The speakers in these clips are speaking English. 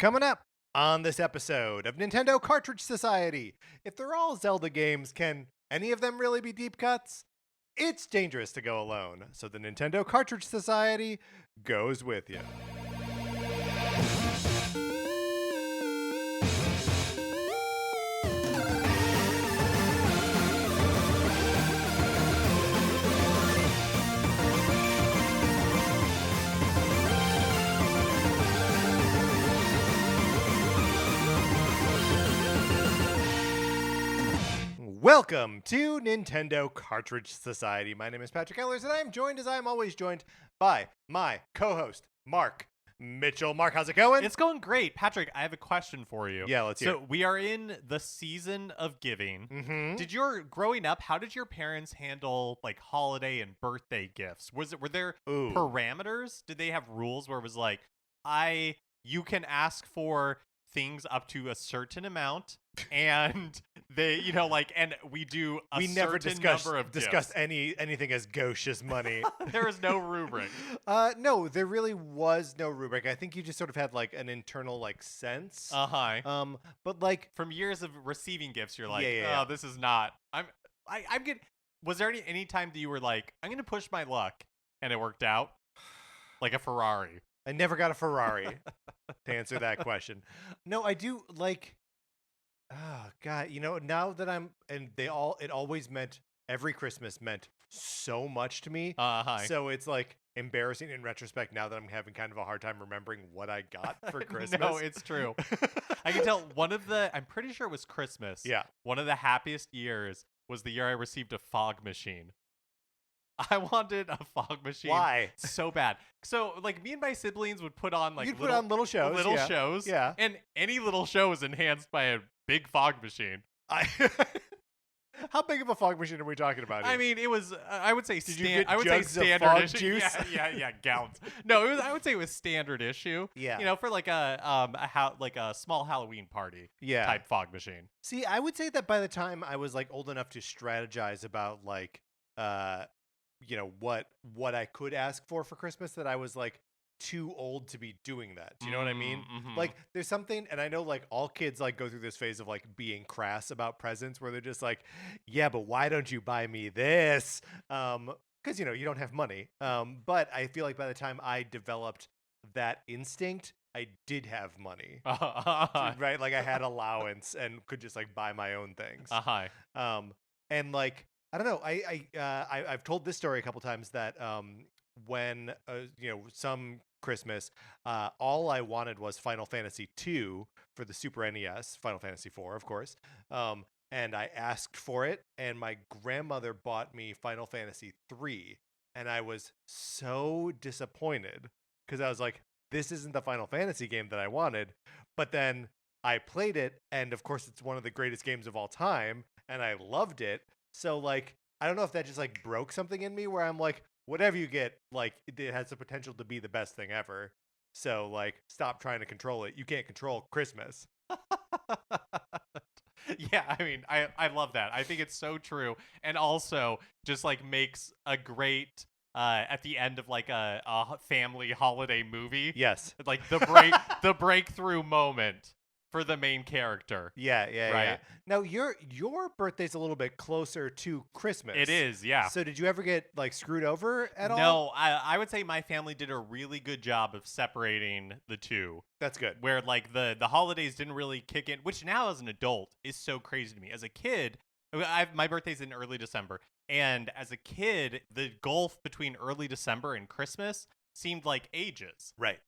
Coming up on this episode of Nintendo Cartridge Society. If they're all Zelda games, can any of them really be deep cuts? It's dangerous to go alone, so the Nintendo Cartridge Society goes with you. Welcome to Nintendo Cartridge Society. My name is Patrick Ellers, and I am joined, as I am always joined, by my co-host, Mark Mitchell. Mark, how's it going? It's going great. Patrick, I have a question for you. Yeah, let's hear So we are in the season of giving. Mm-hmm. Growing up, how did your parents handle like holiday and birthday gifts? Were there parameters? Did they have rules where it was like, you can ask for things up to a certain amount, and they, and we do a certain number of discuss gifts. anything as gauche as money. There is no rubric. No, there really was no rubric. I think you just sort of had like an internal like sense. But like From years of receiving gifts, you're like, Yeah. this is not. I'm good. Was there any time that you were like, I'm gonna push my luck, and it worked out, like a Ferrari? I never got a Ferrari to answer that question. No, I do like. Oh God, now that it always meant every Christmas meant so much to me. So it's like embarrassing in retrospect now that I'm having kind of a hard time remembering what I got for Christmas. No, it's true. I can tell I'm pretty sure it was Christmas. Yeah. One of the happiest years was the year I received a fog machine. I wanted a fog machine. Why? So bad. So, like, me and my siblings would put on, like, You'd put on little shows. shows. Yeah. And any little show was enhanced by a big fog machine. How big of a fog machine are we talking about here? I mean, it was, I would say, Did you get I would jugs say of standard fog issue. juice? Yeah, gallons. No, I would say it was standard issue. Yeah. For like a small Halloween party type fog machine. See, I would say that by the time I was like old enough to strategize about like what I could ask for Christmas, that I was like too old to be doing that. Do you know what I mean? Mm-hmm. Like there's something, and I know like all kids like go through this phase of like being crass about presents where they're just like, yeah, but why don't you buy me this? Because you don't have money. But I feel like by the time I developed that instinct, I did have money. Right? Like I had allowance and could just like buy my own things. And like I don't know. I've told this story a couple times that when some Christmas, all I wanted was Final Fantasy II for the Super NES, Final Fantasy IV, of course. And I asked for it, and my grandmother bought me Final Fantasy III, and I was so disappointed because I was like, this isn't the Final Fantasy game that I wanted. But then I played it, and of course, it's one of the greatest games of all time, and I loved it. So, like, I don't know if that just, like, broke something in me where I'm like, whatever you get, like, it has the potential to be the best thing ever. So, like, stop trying to control it. You can't control Christmas. Yeah, I mean, I love that. I think it's so true. And also just, like, makes a great, at the end of, like, a family holiday movie. Yes. Like, the breakthrough moment for the main character. Yeah. Right. Now, your birthday's a little bit closer to Christmas. It is, yeah. So did you ever get, like, screwed over at all? No, I would say my family did a really good job of separating the two. That's good. Where, like, the holidays didn't really kick in, which now as an adult is so crazy to me. As a kid, my birthday's in early December, and as a kid, the gulf between early December and Christmas seemed like ages. Right.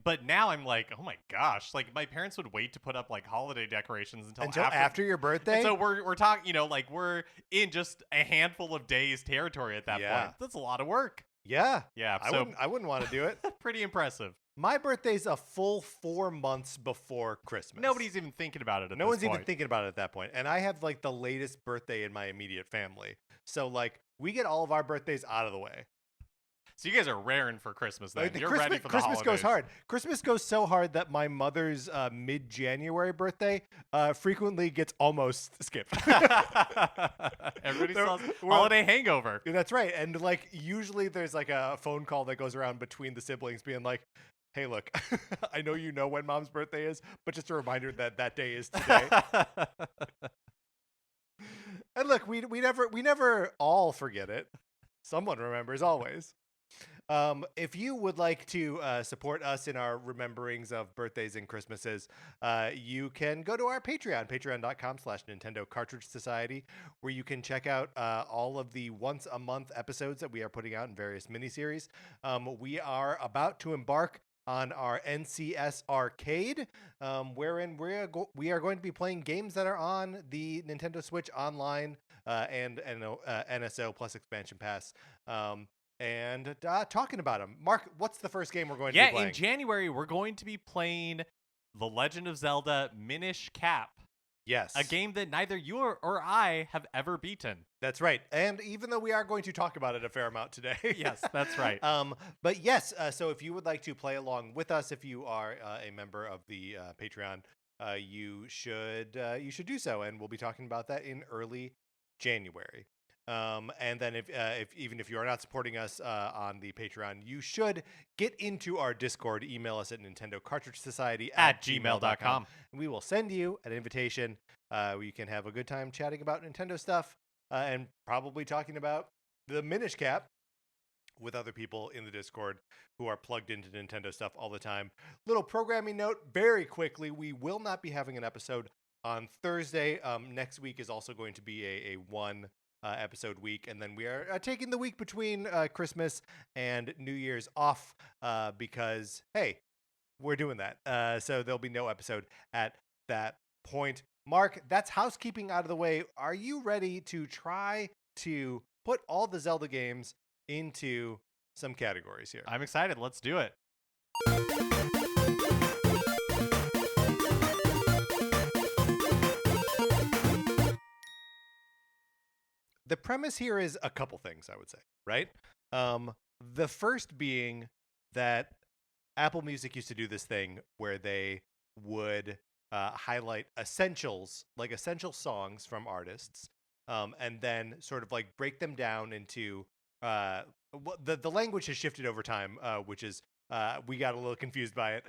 But now I'm like, oh my gosh, like my parents would wait to put up like holiday decorations until after your birthday. And so we're talking, like we're in just a handful of days territory at that point. That's a lot of work. Yeah. So I wouldn't want to do it. Pretty impressive. My birthday's a full 4 months before Christmas. Nobody's even thinking about it at this point. No one's even thinking about it at that point. And I have like the latest birthday in my immediate family. So like we get all of our birthdays out of the way. So you guys are raring for Christmas then. You're Christmas, ready for the Christmas holidays. goes hard. Christmas goes so hard that my mother's mid-January birthday frequently gets almost skipped. Everybody saw holiday hangover. That's right. And like usually there's like a phone call that goes around between the siblings being like, hey, look, I know you know when Mom's birthday is, but just a reminder that that day is today. And look, we never all forget it. Someone remembers always. If you would like to support us in our rememberings of birthdays and Christmases, you can go to our Patreon, patreon.com/Nintendo Cartridge Society, where you can check out all of the once a month episodes that we are putting out in various miniseries. We are about to embark on our NCS Arcade, wherein we are going to be playing games that are on the Nintendo Switch Online and NSO plus Expansion Pass. And talking about them. Mark, what's the first game we're going to be playing? In January, we're going to be playing The Legend of Zelda Minish Cap. Yes. A game that neither you or I have ever beaten. That's right. And even though we are going to talk about it a fair amount today. Yes, that's right. But yes, so if you would like to play along with us, if you are a member of the Patreon, you should do so. And we'll be talking about that in early January. And then if you are not supporting us on the Patreon, you should get into our Discord. Email us at Nintendo Cartridge Society at gmail.com. And we will send you an invitation where you can have a good time chatting about Nintendo stuff and probably talking about the Minish Cap with other people in the Discord who are plugged into Nintendo stuff all the time. Little programming note very quickly, we will not be having an episode on Thursday. Next week is also going to be a one episode week, and then we are taking the week between Christmas and New Year's off because, hey, we're doing that. So there'll be no episode at that point. Mark, that's housekeeping out of the way. Are you ready to try to put all the Zelda games into some categories here? I'm excited. Let's do it. The premise here is a couple things, I would say, right? The first being that Apple Music used to do this thing where they would highlight essentials, like essential songs from artists, and then sort of like break them down into the language has shifted over time, which is we got a little confused by it.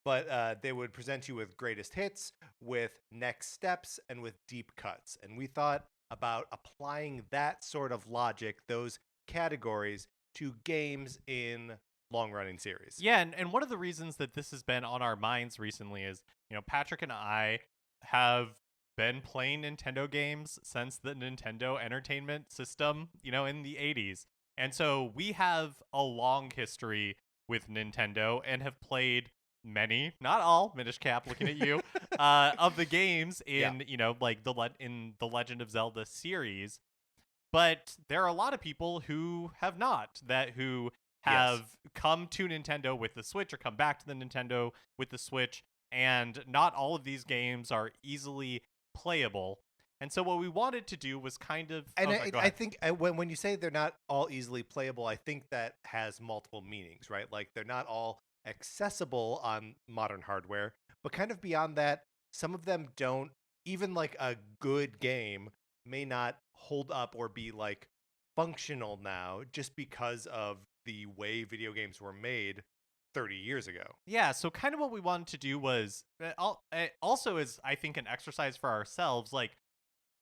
But they would present you with greatest hits, with next steps, and with deep cuts. And we thought about applying that sort of logic, those categories, to games in long-running series. Yeah, and one of the reasons that this has been on our minds recently is, Patrick and I have been playing Nintendo games since the Nintendo Entertainment System, in the 80s. And so we have a long history with Nintendo and have played many, not all, Minish Cap looking at you, of the games in, like in the Legend of Zelda series. But there are a lot of people who have not, who have come to Nintendo with the Switch or come back to the Nintendo with the Switch, and not all of these games are easily playable. And so what we wanted to do was kind of... And I think when you say they're not all easily playable, I think that has multiple meanings, right? Like they're not all accessible on modern hardware, but kind of beyond that, some of them don't. Even like a good game may not hold up or be like functional now just because of the way video games were made 30 years ago. Yeah, so kind of what we wanted to do was also is, I think, an exercise for ourselves. Like,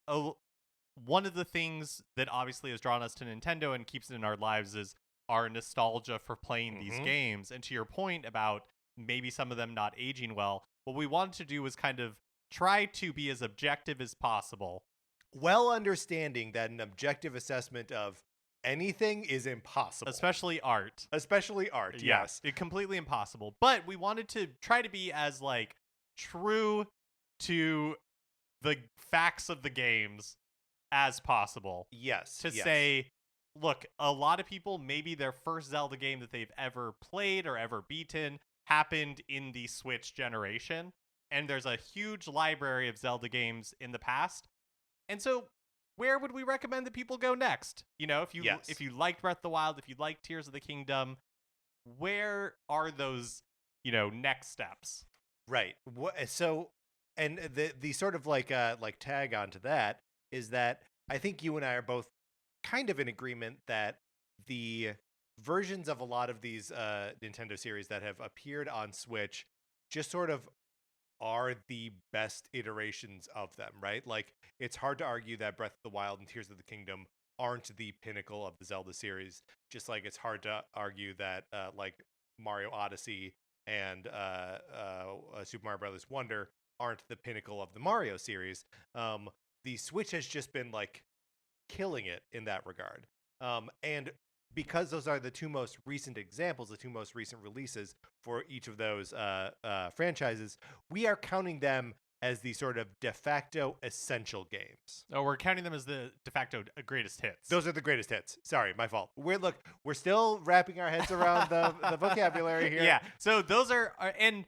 one of the things that obviously has drawn us to Nintendo and keeps it in our lives is our nostalgia for playing these games. And to your point about maybe some of them not aging well, what we wanted to do was kind of try to be as objective as possible. Well, understanding that an objective assessment of anything is impossible. Especially art. Yes. It's completely impossible. But we wanted to try to be as, like, true to the facts of the games as possible. Yes. To say, look, a lot of people, maybe their first Zelda game that they've ever played or ever beaten happened in the Switch generation. And there's a huge library of Zelda games in the past. And so where would we recommend that people go next? If you liked Breath of the Wild, if you liked Tears of the Kingdom, where are those, next steps? Right. So, and the sort of like tag onto that is that I think you and I are both kind of in agreement that the versions of a lot of these Nintendo series that have appeared on Switch just sort of are the best iterations of them, right? Like, it's hard to argue that Breath of the Wild and Tears of the Kingdom aren't the pinnacle of the Zelda series, just like it's hard to argue that like Mario Odyssey and Super Mario Brothers Wonder aren't the pinnacle of the Mario series. The Switch has just been like killing it in that regard. And because those are the two most recent examples, the two most recent releases for each of those franchises, we are counting them as the sort of de facto essential games. Oh, we're counting them as the de facto greatest hits. Those are the greatest hits. Sorry, my fault. We're still wrapping our heads around the vocabulary here. Yeah. So those are and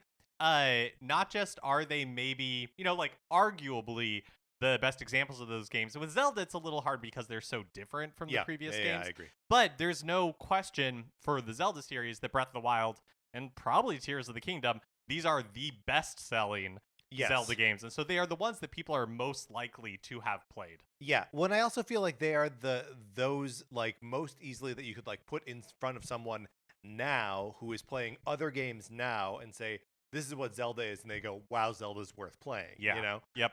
not just are they maybe, like arguably the best examples of those games. With Zelda, it's a little hard because they're so different from the previous games. Yeah, I agree. But there's no question for the Zelda series that Breath of the Wild and probably Tears of the Kingdom, these are the best-selling Zelda games. And so they are the ones that people are most likely to have played. Yeah. Well, and I also feel like they are those like most easily that you could like put in front of someone now who is playing other games now and say, this is what Zelda is, and they go, wow, Zelda's worth playing. Yeah. You know? Yep.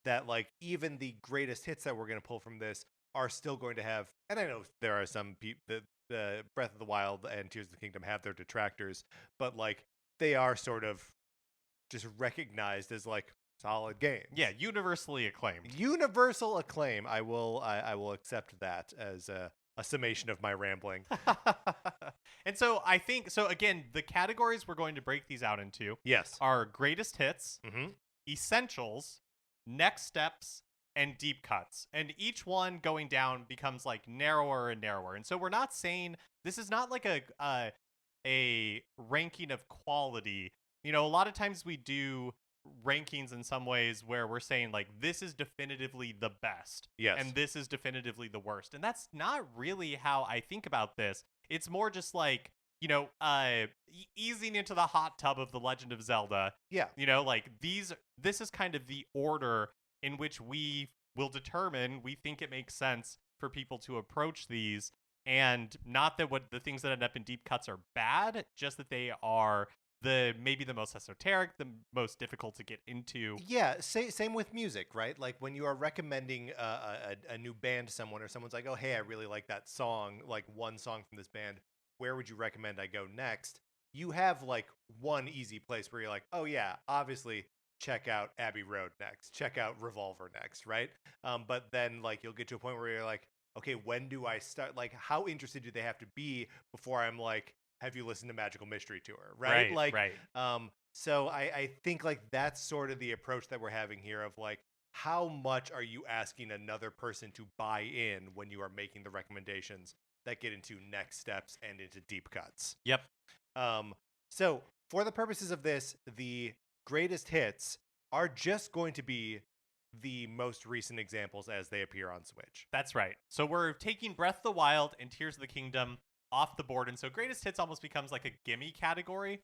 That like even the greatest hits that we're going to pull from this are still going to have, and I know there are some people, the Breath of the Wild and Tears of the Kingdom have their detractors, but like they are sort of just recognized as like solid games. Yeah, universally acclaimed. Universal acclaim. I will accept that as a summation of my rambling. And so I think, so again, the categories we're going to break these out into are greatest hits, essentials, next steps, and deep cuts. And each one going down becomes like narrower and narrower. And so we're not saying, this is not like a ranking of quality. A lot of times we do rankings in some ways where we're saying like this is definitively the best and this is definitively the worst, and that's not really how I think about this. It's more just like easing into the hot tub of the Legend of Zelda. Like this is kind of the order in which we will determine we think it makes sense for people to approach these, and not that what the things that end up in deep cuts are bad, just that they are maybe the most esoteric, the most difficult to get into. Yeah, same with music, right? Like when you are recommending a new band to someone, or someone's like, oh, hey, I really like that song, like one song from this band, where would you recommend I go next? You have like one easy place where you're like, oh yeah, obviously check out Abbey Road next, check out Revolver next, right? But then like you'll get to a point where you're like, okay, when do I start? Like, how interested do they have to be before I'm like, have you listened to Magical Mystery Tour, right? So I think like that's sort of the approach that we're having here of like, how much are you asking another person to buy in when you are making the recommendations that get into next steps and into deep cuts? Yep. So for the purposes of this, the greatest hits are just going to be the most recent examples as they appear on Switch. That's right. So we're taking Breath of the Wild and Tears of the Kingdom off the board, and so greatest hits almost becomes like a gimme category.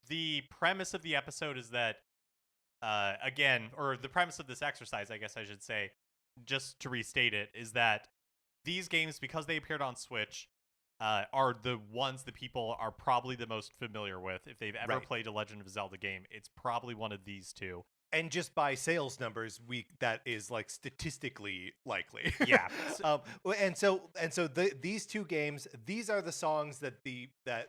The premise of the episode is that the premise of this exercise, I guess I should say, just to restate it, is that these games, because they appeared on Switch, are the ones that people are probably the most familiar with. If they've ever played a Legend of Zelda game, it's probably one of these two. And just by sales numbers, that is like statistically likely. Yeah. These two games, these are the songs that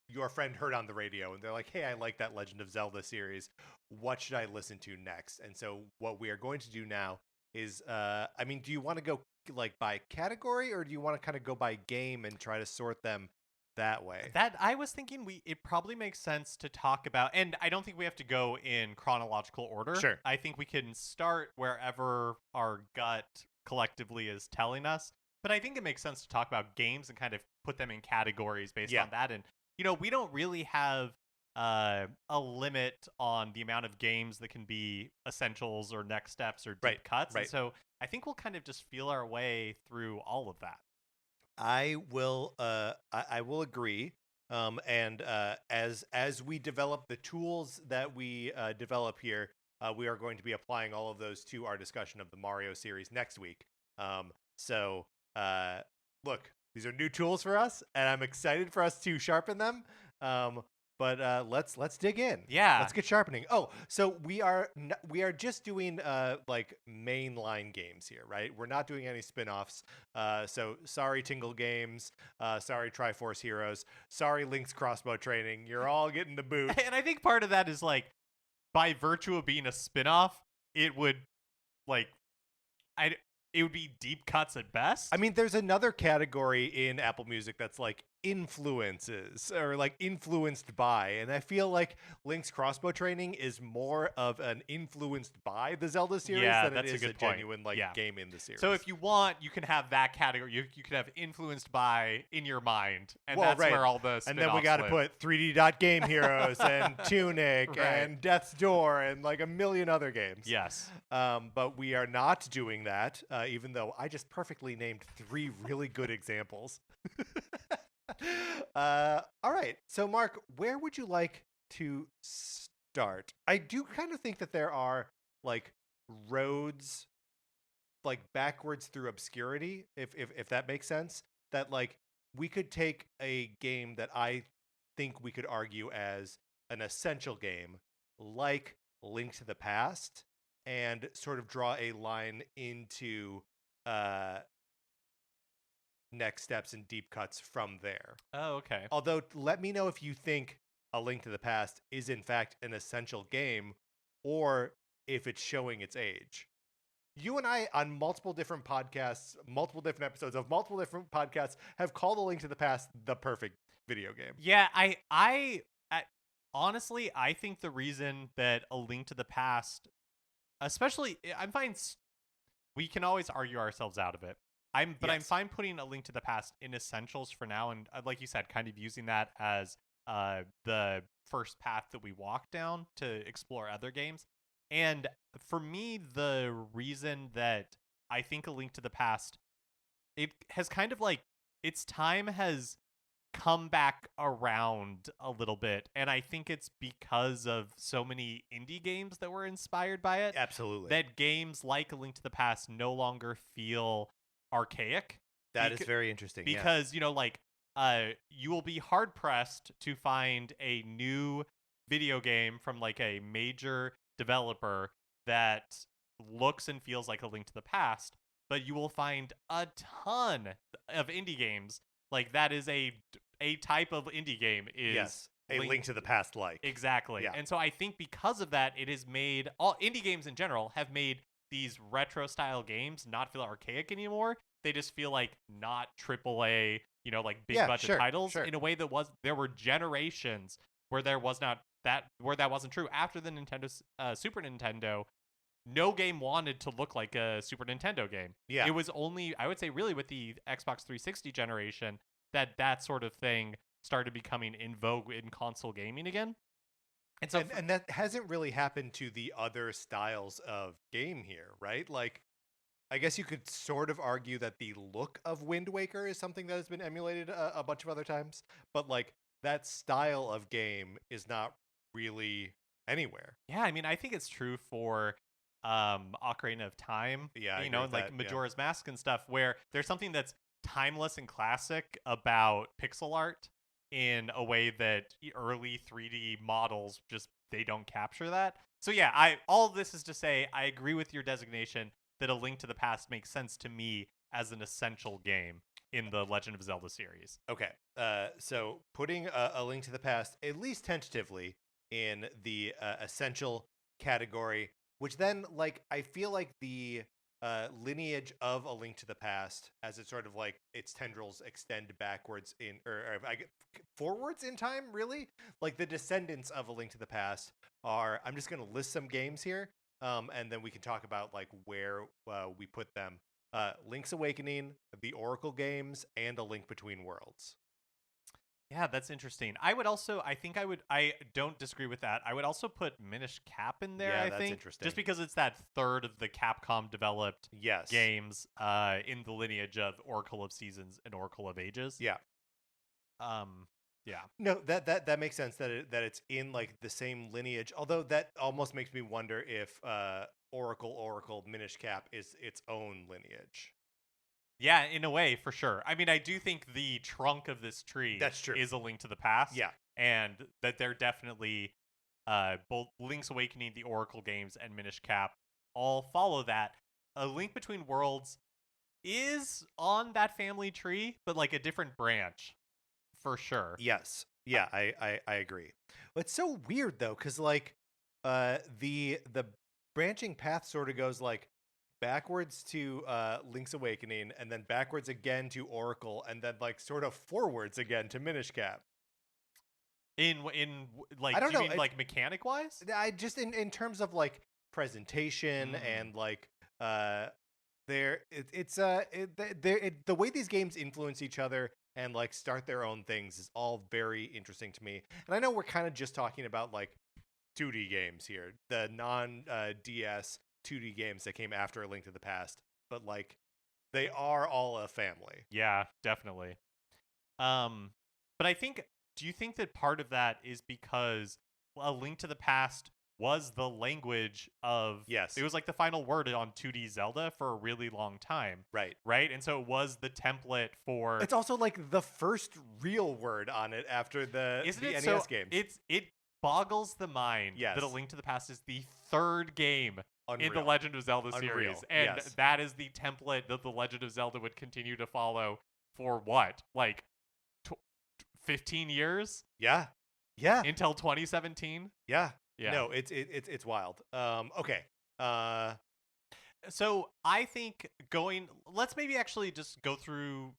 your friend heard on the radio, and they're like, "Hey, I like that Legend of Zelda series. What should I listen to next?" And so, what we are going to do now is, do you want to go like by category, or do you want to kind of go by game and try to sort them that way? That I was thinking it probably makes sense to talk about, and I don't think we have to go in chronological order. Sure. I think we can start wherever our gut collectively is telling us, but I think it makes sense to talk about games and kind of put them in categories based on that. And we don't really have a limit on the amount of games that can be essentials or next steps or deep cuts. And so I think we'll kind of just feel our way through all of that. I will agree. As we develop the tools that we develop here, we are going to be applying all of those to our discussion of the Mario series next week. Look, These are new tools for us, and I'm excited for us to sharpen them. But let's dig in. Yeah. Let's get sharpening. Oh, so we are just doing like mainline games here, right? We're not doing any spin-offs. So sorry Tingle Games, sorry Triforce Heroes, sorry Link's crossbow training. You're all getting the boot. And I think part of that is like by virtue of being a spin-off, it would like it would be deep cuts at best. I mean, there's another category in Apple Music that's like influences or like influenced by, and I feel like Link's crossbow training is more of an influenced by the Zelda series than it is a genuine like game in the series. So if you want, you can have that category. You can have influenced by in your mind, and well, that's right. where all the and then we got to put 3D Dot Game Heroes and Tunic and Death's Door and like a million other games. Yes. But we are not doing that, even though I just perfectly named 3 really good examples. All right. So, Mark, where would you like to start? I do kind of think that there are like roads like backwards through obscurity, if that makes sense. That like we could take a game that I think we could argue as an essential game, like Link to the Past, and sort of draw a line into next steps and deep cuts from there. Oh, okay. Although, let me know if you think A Link to the Past is in fact an essential game, or if it's showing its age. You and I, on multiple different podcasts, multiple different episodes of multiple different podcasts, have called A Link to the Past the perfect video game. Yeah, honestly, I think the reason that A Link to the Past, especially, I'm fine. We can always argue ourselves out of it. I'm fine putting A Link to the Past in essentials for now, and like you said, kind of using that as the first path that we walk down to explore other games. And for me, the reason that I think A Link to the Past, it has kind of like its time has come back around a little bit, and I think it's because of so many indie games that were inspired by it. Absolutely. That games like A Link to the Past no longer feel archaic. That is very interesting. Because, you know, like you will be hard pressed to find a new video game from like a major developer that looks and feels like A Link to the Past, but you will find a ton of indie games like that is a type of indie game is a Link to the Past like. Exactly. Yeah. And so I think because of that, it has made all indie games in general have made these retro style games not feel archaic anymore. They just feel like not AAA, you know, like big budget titles in a way that there were generations where there was not that wasn't true. After the Super Nintendo, no game wanted to look like a Super Nintendo game. Yeah. It was only, I would say, really with the Xbox 360 generation that sort of thing started becoming in vogue in console gaming again. And so, and that hasn't really happened to the other styles of game here, right? Like, I guess you could sort of argue that the look of Wind Waker is something that has been emulated a bunch of other times, but like that style of game is not really anywhere. Yeah, I mean, I think it's true for Ocarina of Time, you know, like Majora's Mask and stuff, where there's something that's timeless and classic about pixel art in a way that early 3D models just, they don't capture that. So yeah, all of this is to say, I agree with your designation that A Link to the Past makes sense to me as an essential game in the Legend of Zelda series. Okay, so putting A Link to the Past, at least tentatively, in the essential category, which then, like, I feel like the lineage of A Link to the Past, as it sort of like its tendrils extend backwards forwards in time, really? Like the descendants of A Link to the Past are, I'm just going to list some games here, and then we can talk about like where we put them. Link's Awakening, the Oracle games, and A Link Between Worlds. Yeah, that's interesting. I don't disagree with that. I would also put Minish Cap in there, I think. Interesting. Just because it's that third of the Capcom developed games in the lineage of Oracle of Seasons and Oracle of Ages. Yeah. Yeah. No, that makes sense that it's in like the same lineage. Although that almost makes me wonder if Oracle Minish Cap is its own lineage. Yeah, in a way, for sure. I mean, I do think the trunk of this tree That's true. is a link to the past. Yeah. And that they're definitely both Link's Awakening, the Oracle games, and Minish Cap all follow that. A Link Between Worlds is on that family tree, but like a different branch, for sure. Yes. Yeah, I agree. It's so weird though, because like the branching path sort of goes like backwards to Link's Awakening, and then backwards again to Oracle, and then like sort of forwards again to Minish Cap. Like, I don't do you know, mean like mechanic wise? I just in terms of like presentation and like there the way these games influence each other and like start their own things is all very interesting to me. And I know we're kind of just talking about like 2D games here, the non DS 2D games that came after A Link to the Past, but like they are all a family. Yeah, definitely. But I think, do you think that part of that is because A Link to the Past was the language of, Yes, it was like the final word on 2D Zelda for a really long time, right? And so it was the template for, It's also like the first real word on it after the NES games. It boggles the mind Yes. that A Link to the Past is the third game in the Unreal. Legend of Zelda Unreal. series, and Yes. that is the template that the Legend of Zelda would continue to follow for what, like 15 years? Yeah. Until 2017? Yeah. Yeah. No, it's wild. Okay. So I think let's maybe actually just go through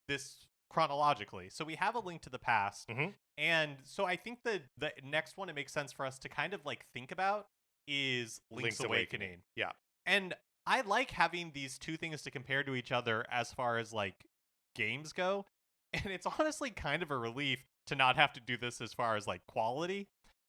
this chronologically. So we have A Link to the Past, and so I think the next one it makes sense for us to kind of like think about is Link's Awakening. Yeah. And I like having these two things to compare to each other as far as like games go. And it's honestly kind of a relief to not have to do this as far as like quality,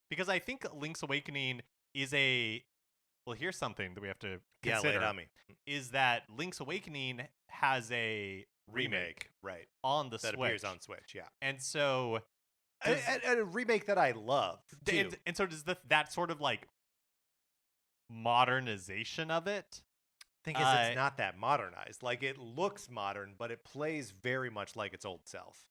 because I think Link's Awakening is well, here's something that we have to consider. Lay it on me. Is that Link's Awakening has a remake right, on the that Switch. appears on Switch, yeah. And so a remake that I love too. And so does that sort of like modernization of it? Thing is, it's not that modernized. Like, it looks modern, but it plays very much like its old self.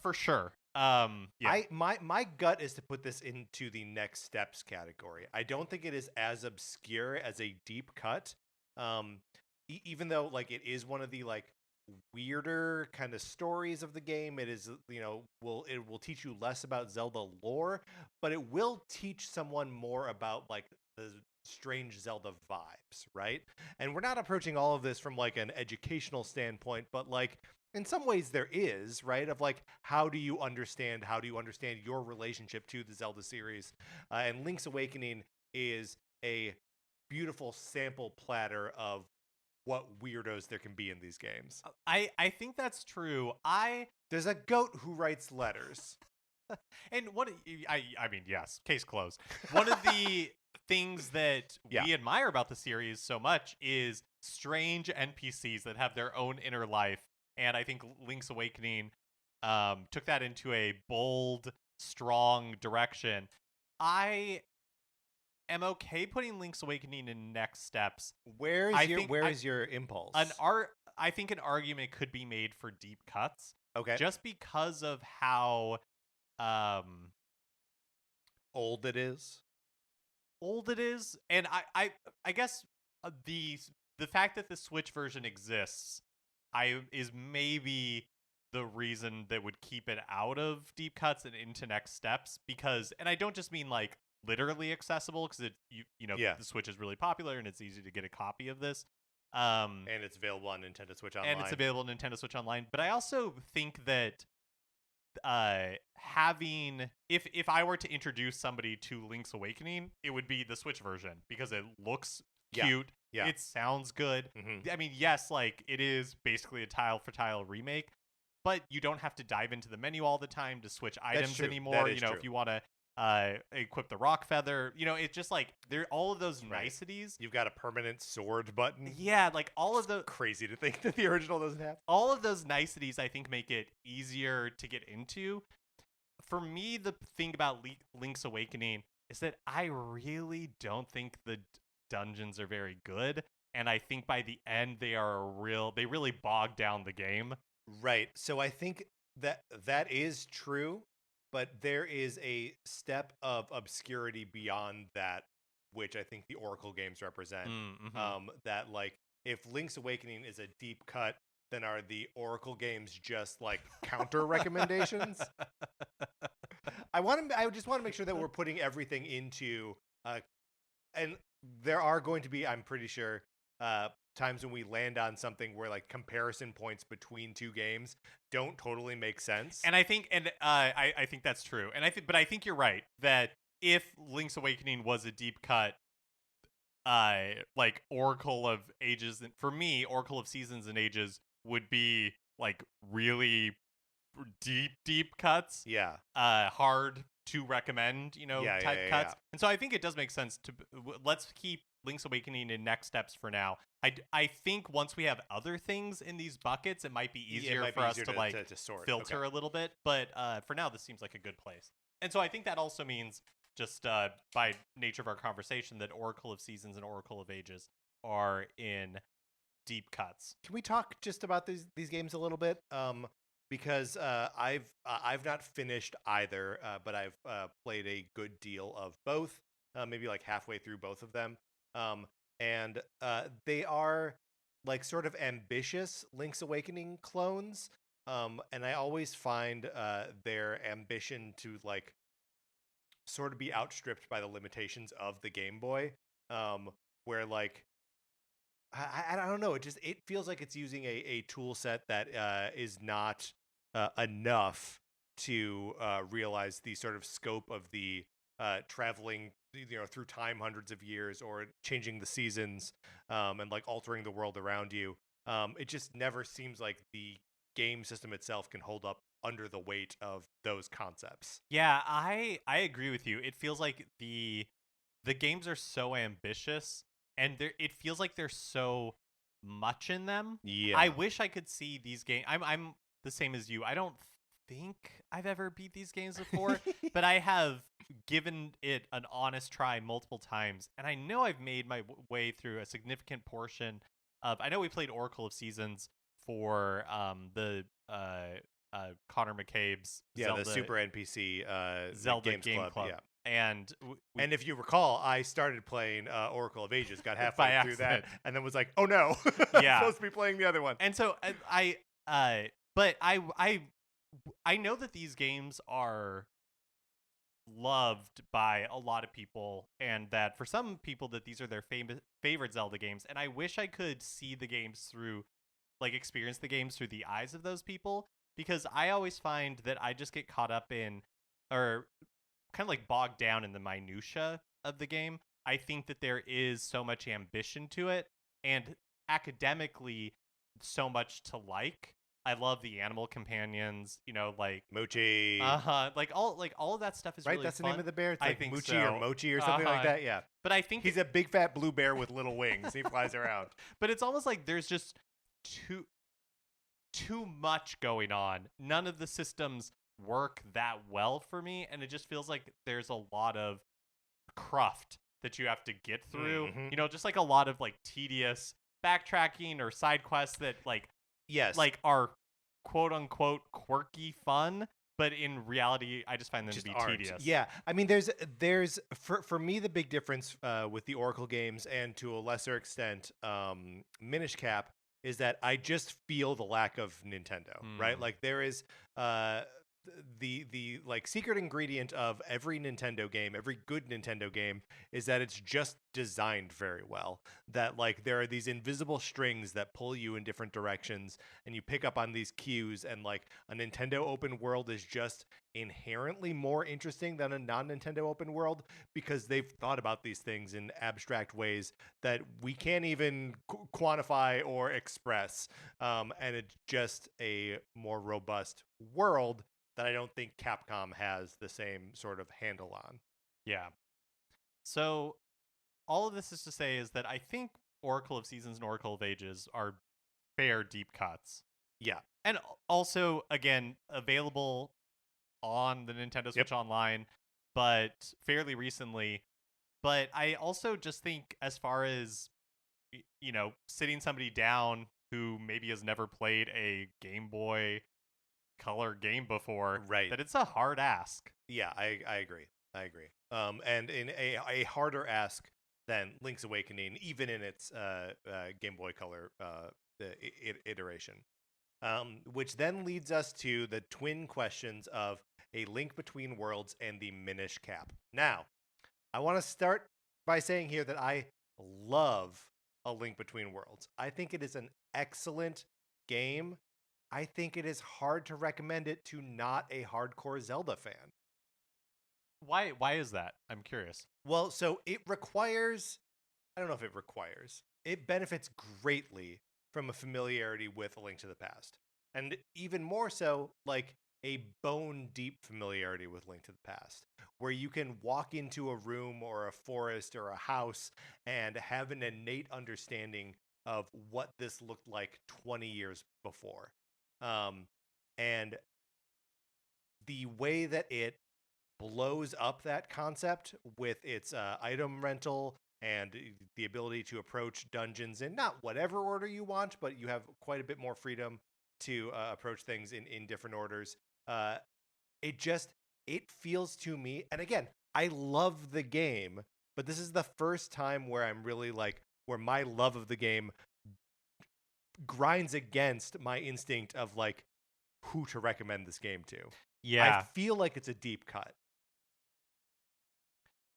For sure. Yeah. My gut is to put this into the next steps category. I don't think it is as obscure as a deep cut. Even though like it is one of the like weirder kind of stories of the game, it is, it will teach you less about Zelda lore, but it will teach someone more about like the strange Zelda vibes, right? And we're not approaching all of this from like an educational standpoint, but like in some ways there is, right? Of like, how do you understand your relationship to the Zelda series? And Link's Awakening is a beautiful sample platter of what weirdos there can be in these games. I think that's true. There's a goat who writes letters. And I mean, yes, case closed. One of the things that we admire about the series so much is strange NPCs that have their own inner life. And I think Link's Awakening took that into a bold, strong direction. I am okay putting Link's Awakening in next steps. Where is your impulse? I think an argument could be made for deep cuts. Okay. Just because of how old it is. And I guess the fact that the Switch version exists is maybe the reason that would keep it out of deep cuts and into next steps, because, and I don't just mean like literally accessible, because the Switch is really popular and it's easy to get a copy of this, and it's available on Nintendo Switch Online. But I also think that having, if I were to introduce somebody to Link's Awakening, it would be the Switch version, because it looks cute. Yeah. It sounds good. I mean, yes, like it is basically a tile for tile remake, but you don't have to dive into the menu all the time to switch items anymore. True. If you want to equip the rock feather, it's just like there all of those niceties. You've got a permanent sword button. Yeah, like all of the crazy to think that the original doesn't have. All of those niceties, I think, make it easier to get into. For me, the thing about Link's Awakening is that I really don't think the dungeons are very good, and I think by the end they really bog down the game. Right. So I think that is true, but there is a step of obscurity beyond that, which I think the Oracle games represent. That like if Link's Awakening is a deep cut, then are the Oracle games just like counter recommendations? I just want to make sure that we're putting everything into and there are going to be, I'm pretty sure, times when we land on something where like comparison points between two games don't totally make sense. And I think I think that's true. And I think you're right that if Link's Awakening was a deep cut, like Oracle of Ages, for me, Oracle of Seasons and Ages would be like really deep cuts. Yeah. Hard to recommend, type cuts. Yeah. And so I think it does make sense to let's keep Link's Awakening in next steps for now. I think once we have other things in these buckets, it might be easier for us to sort. Filter a little bit. But for now, this seems like a good place. And so I think that also means, just by nature of our conversation, that Oracle of Seasons and Oracle of Ages are in deep cuts. Can we talk just about these games a little bit? Because I've not finished either, but I've played a good deal of both, maybe like halfway through both of them. And they are like sort of ambitious Link's Awakening clones. And I always find their ambition to like sort of be outstripped by the limitations of the Game Boy, where like I don't know, it feels like it's using a tool set that is not enough to realize the sort of scope of the traveling through time hundreds of years, or changing the seasons, and like altering the world around you. It just never seems like the game system itself can hold up under the weight of those concepts. Yeah, I agree with you. It feels like the games are so ambitious, and it feels like there's so much in them. Yeah. I wish I could see these games. I'm the same as you. I don't think I've ever beat these games before, but I have given it an honest try multiple times, and I know I've made my way through a significant portion of. I know we played Oracle of Seasons for the Connor McCabe's Zelda, the Super NPC Zelda Game Club. Yeah. And if you recall, I started playing Oracle of Ages, got halfway through that, and then was like, "Oh no, yeah. I'm supposed to be playing the other one." And so but I know that these games are loved by a lot of people, and that for some people that these are their favorite Zelda games. And I wish I could see the games experience the games through the eyes of those people, because I always find that I just get caught up in, or kind of like bogged down in, the minutia of the game. I think that there is so much ambition to it, and academically so much to like. I love the animal companions, like Mochi. Like all of that stuff is right. Really That's fun. the name of the bear. It's I like think Moochie so. or Mochi or something like that. Yeah. But I think he's a big fat blue bear with little wings. He flies around. But it's almost like there's just too much going on. None of the systems work that well for me, and it just feels like there's a lot of cruft that you have to get through. Mm-hmm. Just like a lot of like tedious backtracking or side quests that are quote unquote quirky fun, but in reality I just find them just to be aren't. tedious. Yeah, I mean there's for me the big difference with the Oracle games, and to a lesser extent Minish Cap, is that I just feel the lack of Nintendo, right? Like there is the like secret ingredient of every Nintendo game, every good Nintendo game, is that it's just designed very well. That like there are these invisible strings that pull you in different directions, and you pick up on these cues, and like a Nintendo open world is just inherently more interesting than a non-Nintendo open world, because they've thought about these things in abstract ways that we can't even quantify or express, and it's just a more robust world that I don't think Capcom has the same sort of handle on. Yeah. So all of this is to say is that I think Oracle of Seasons and Oracle of Ages are fair deep cuts. Yeah. And also, again, available on the Nintendo Switch Online, but fairly recently. But I also just think, as far as, sitting somebody down who maybe has never played a Game Boy Color game before, Right. that it's a hard ask. Yeah, I agree. I agree. And in a harder ask than Link's Awakening, even in its Game Boy Color iteration. Which then leads us to the twin questions of A Link Between Worlds and the Minish Cap. Now, I want to start by saying here that I love A Link Between Worlds. I think it is an excellent game. I think it is hard to recommend it to not a hardcore Zelda fan. Why is that? I'm curious. Well, so it requires, I don't know if it requires, it benefits greatly from a familiarity with A Link to the Past. And even more so, like a bone deep familiarity with Link to the Past, where you can walk into a room or a forest or a house and have an innate understanding of what this looked like 20 years before. And the way that it blows up that concept with its item rental and the ability to approach dungeons in not whatever order you want, but you have quite a bit more freedom to approach things in different orders. It feels to me, and again, I love the game, but this is the first time where I'm really like, where my love of the game grinds against my instinct of like who to recommend this game to. Yeah. I feel like it's a deep cut.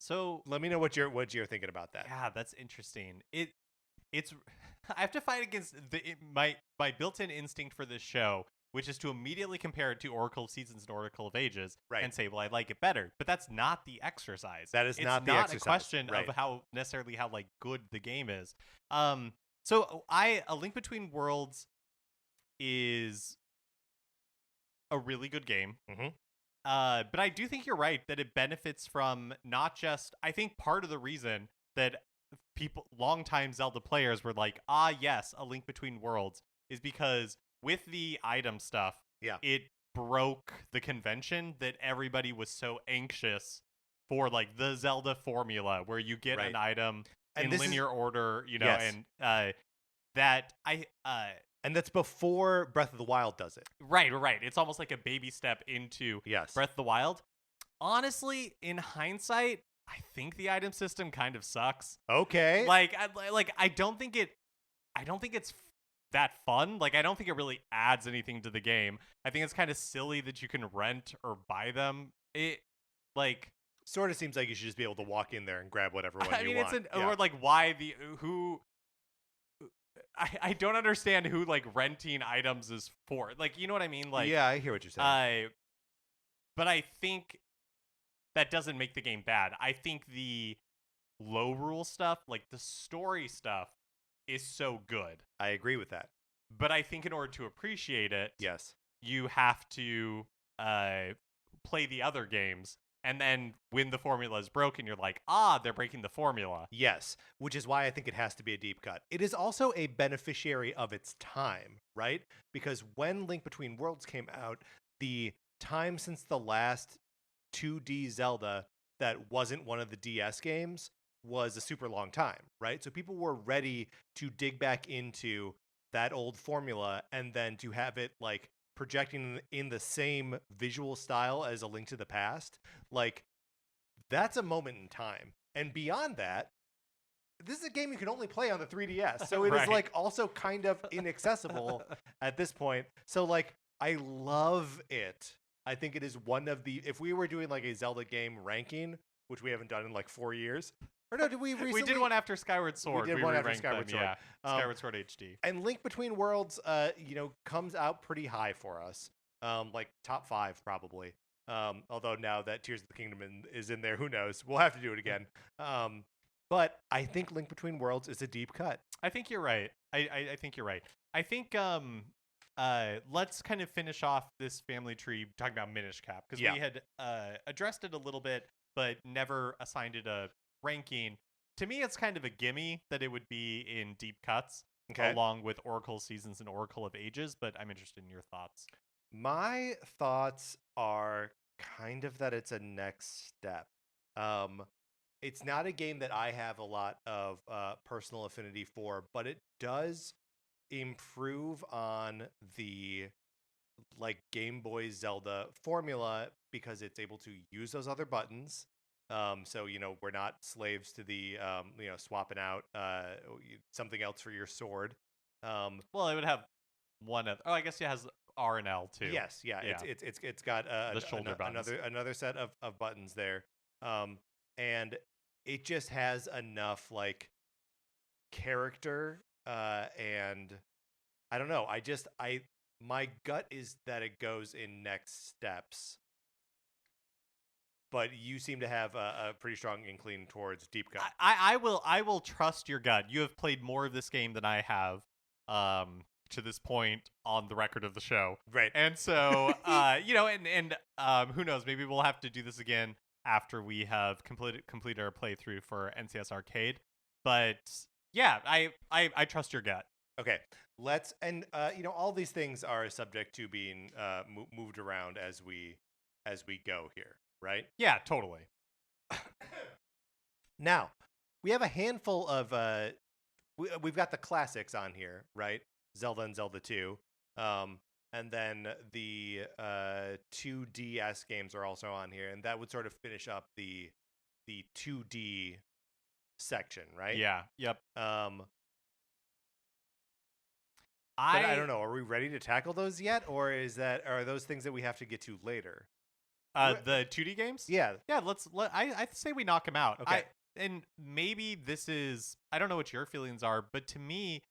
So let me know what you're thinking about that. Yeah, that's interesting. It's I have to fight against my built-in instinct for this show, which is to immediately compare it to Oracle of Seasons and Oracle of Ages, right, and say, well, I like it better. But that's not the exercise. That is not the exercise. exercise. It's not a question right. of how like good the game is. So A Link Between Worlds is a really good game. Mm-hmm. But I do think you're right that it benefits from not just, I think part of the reason that longtime Zelda players were like, yes, A Link Between Worlds, is because with the item stuff, it broke the convention that everybody was so anxious for, like the Zelda formula where you get an item in linear order, and and that's before Breath of the Wild does it. Right. It's almost like a baby step into Breath of the Wild. Honestly, in hindsight, I think the item system kind of sucks. Okay. I don't think it's that fun. Like, I don't think it really adds anything to the game. I think it's kind of silly that you can rent or buy them. It, like, sort of seems like you should just be able to walk in there and grab whatever one you want. Or like, why who... I don't understand who like renting items is for. Like, you know what I mean? Like, yeah, I hear what you're saying. But I think that doesn't make the game bad. I think the low rule stuff, like the story stuff, is so good. I agree with that. But I think in order to appreciate it, you have to play the other games. And then when the formula is broken, you're like, they're breaking the formula. Yes, which is why I think it has to be a deep cut. It is also a beneficiary of its time, right? Because when Link Between Worlds came out, the time since the last 2D Zelda that wasn't one of the DS games was a super long time, right? So people were ready to dig back into that old formula and then to have it like projecting in the same visual style as A Link to the Past. Like, that's a moment in time. And beyond that, this is a game you can only play on the 3DS. So it is like also kind of inaccessible at this point. So like, I love it. I think it is one of the, if we were doing like a Zelda game ranking, which we haven't done in like 4 years. Or no, did we recently? We did one after Skyward Sword. We did one after Skyward Sword. Yeah. Skyward Sword HD. And Link Between Worlds, comes out pretty high for us. Like top 5 probably. Although now that Tears of the Kingdom is in there, who knows? We'll have to do it again. But I think Link Between Worlds is a deep cut. I think you're right. I think you're right. I think let's kind of finish off this family tree talking about Minish Cap, because we had addressed it a little bit, but never assigned it a ranking. To me, it's kind of a gimme that it would be in deep cuts, along with Oracle Seasons and Oracle of Ages, but I'm interested in your thoughts. My thoughts are kind of that it's a next step. It's not a game that I have a lot of personal affinity for, but it does improve on the like Game Boy Zelda formula because it's able to use those other buttons. So we're not slaves to the swapping out something else for your sword. Well, it would have one of. Oh, I guess it has R and L too. Yes, yeah. It's got the shoulder buttons. another set of buttons there, and it just has enough like character, and I don't know. My gut is that it goes in next steps, but you seem to have a pretty strong inkling towards deep cut. I will trust your gut. You have played more of this game than I have, to this point on the record of the show. Right. And so, who knows? Maybe we'll have to do this again after we have completed our playthrough for NCS Arcade. But yeah, I trust your gut. Okay, all these things are subject to being moved around as we go here, right? Yeah, totally. Now, we have a handful of we've got the classics on here, right? Zelda and Zelda 2. And then the 2DS games are also on here, and that would sort of finish up the 2D section, right? Yeah. Yep. But I don't know. Are we ready to tackle those yet, or are those things that we have to get to later? The 2D games? Yeah. Yeah, I say we knock them out. Okay. And maybe this is, I don't know what your feelings are, but to me,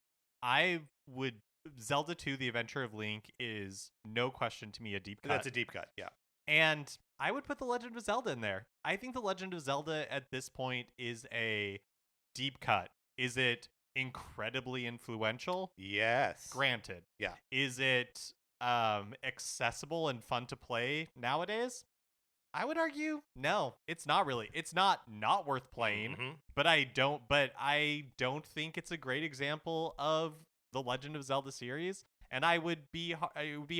Zelda 2, The Adventure of Link is no question to me a deep cut. That's a deep cut, yeah. And I would put The Legend of Zelda in there. I think The Legend of Zelda at this point is a deep cut. Is it incredibly influential? Yes. Granted. Yeah. Is it accessible and fun to play nowadays? I would argue no, it's not really. It's not worth playing, but I don't think it's a great example of the Legend of Zelda series, and it would be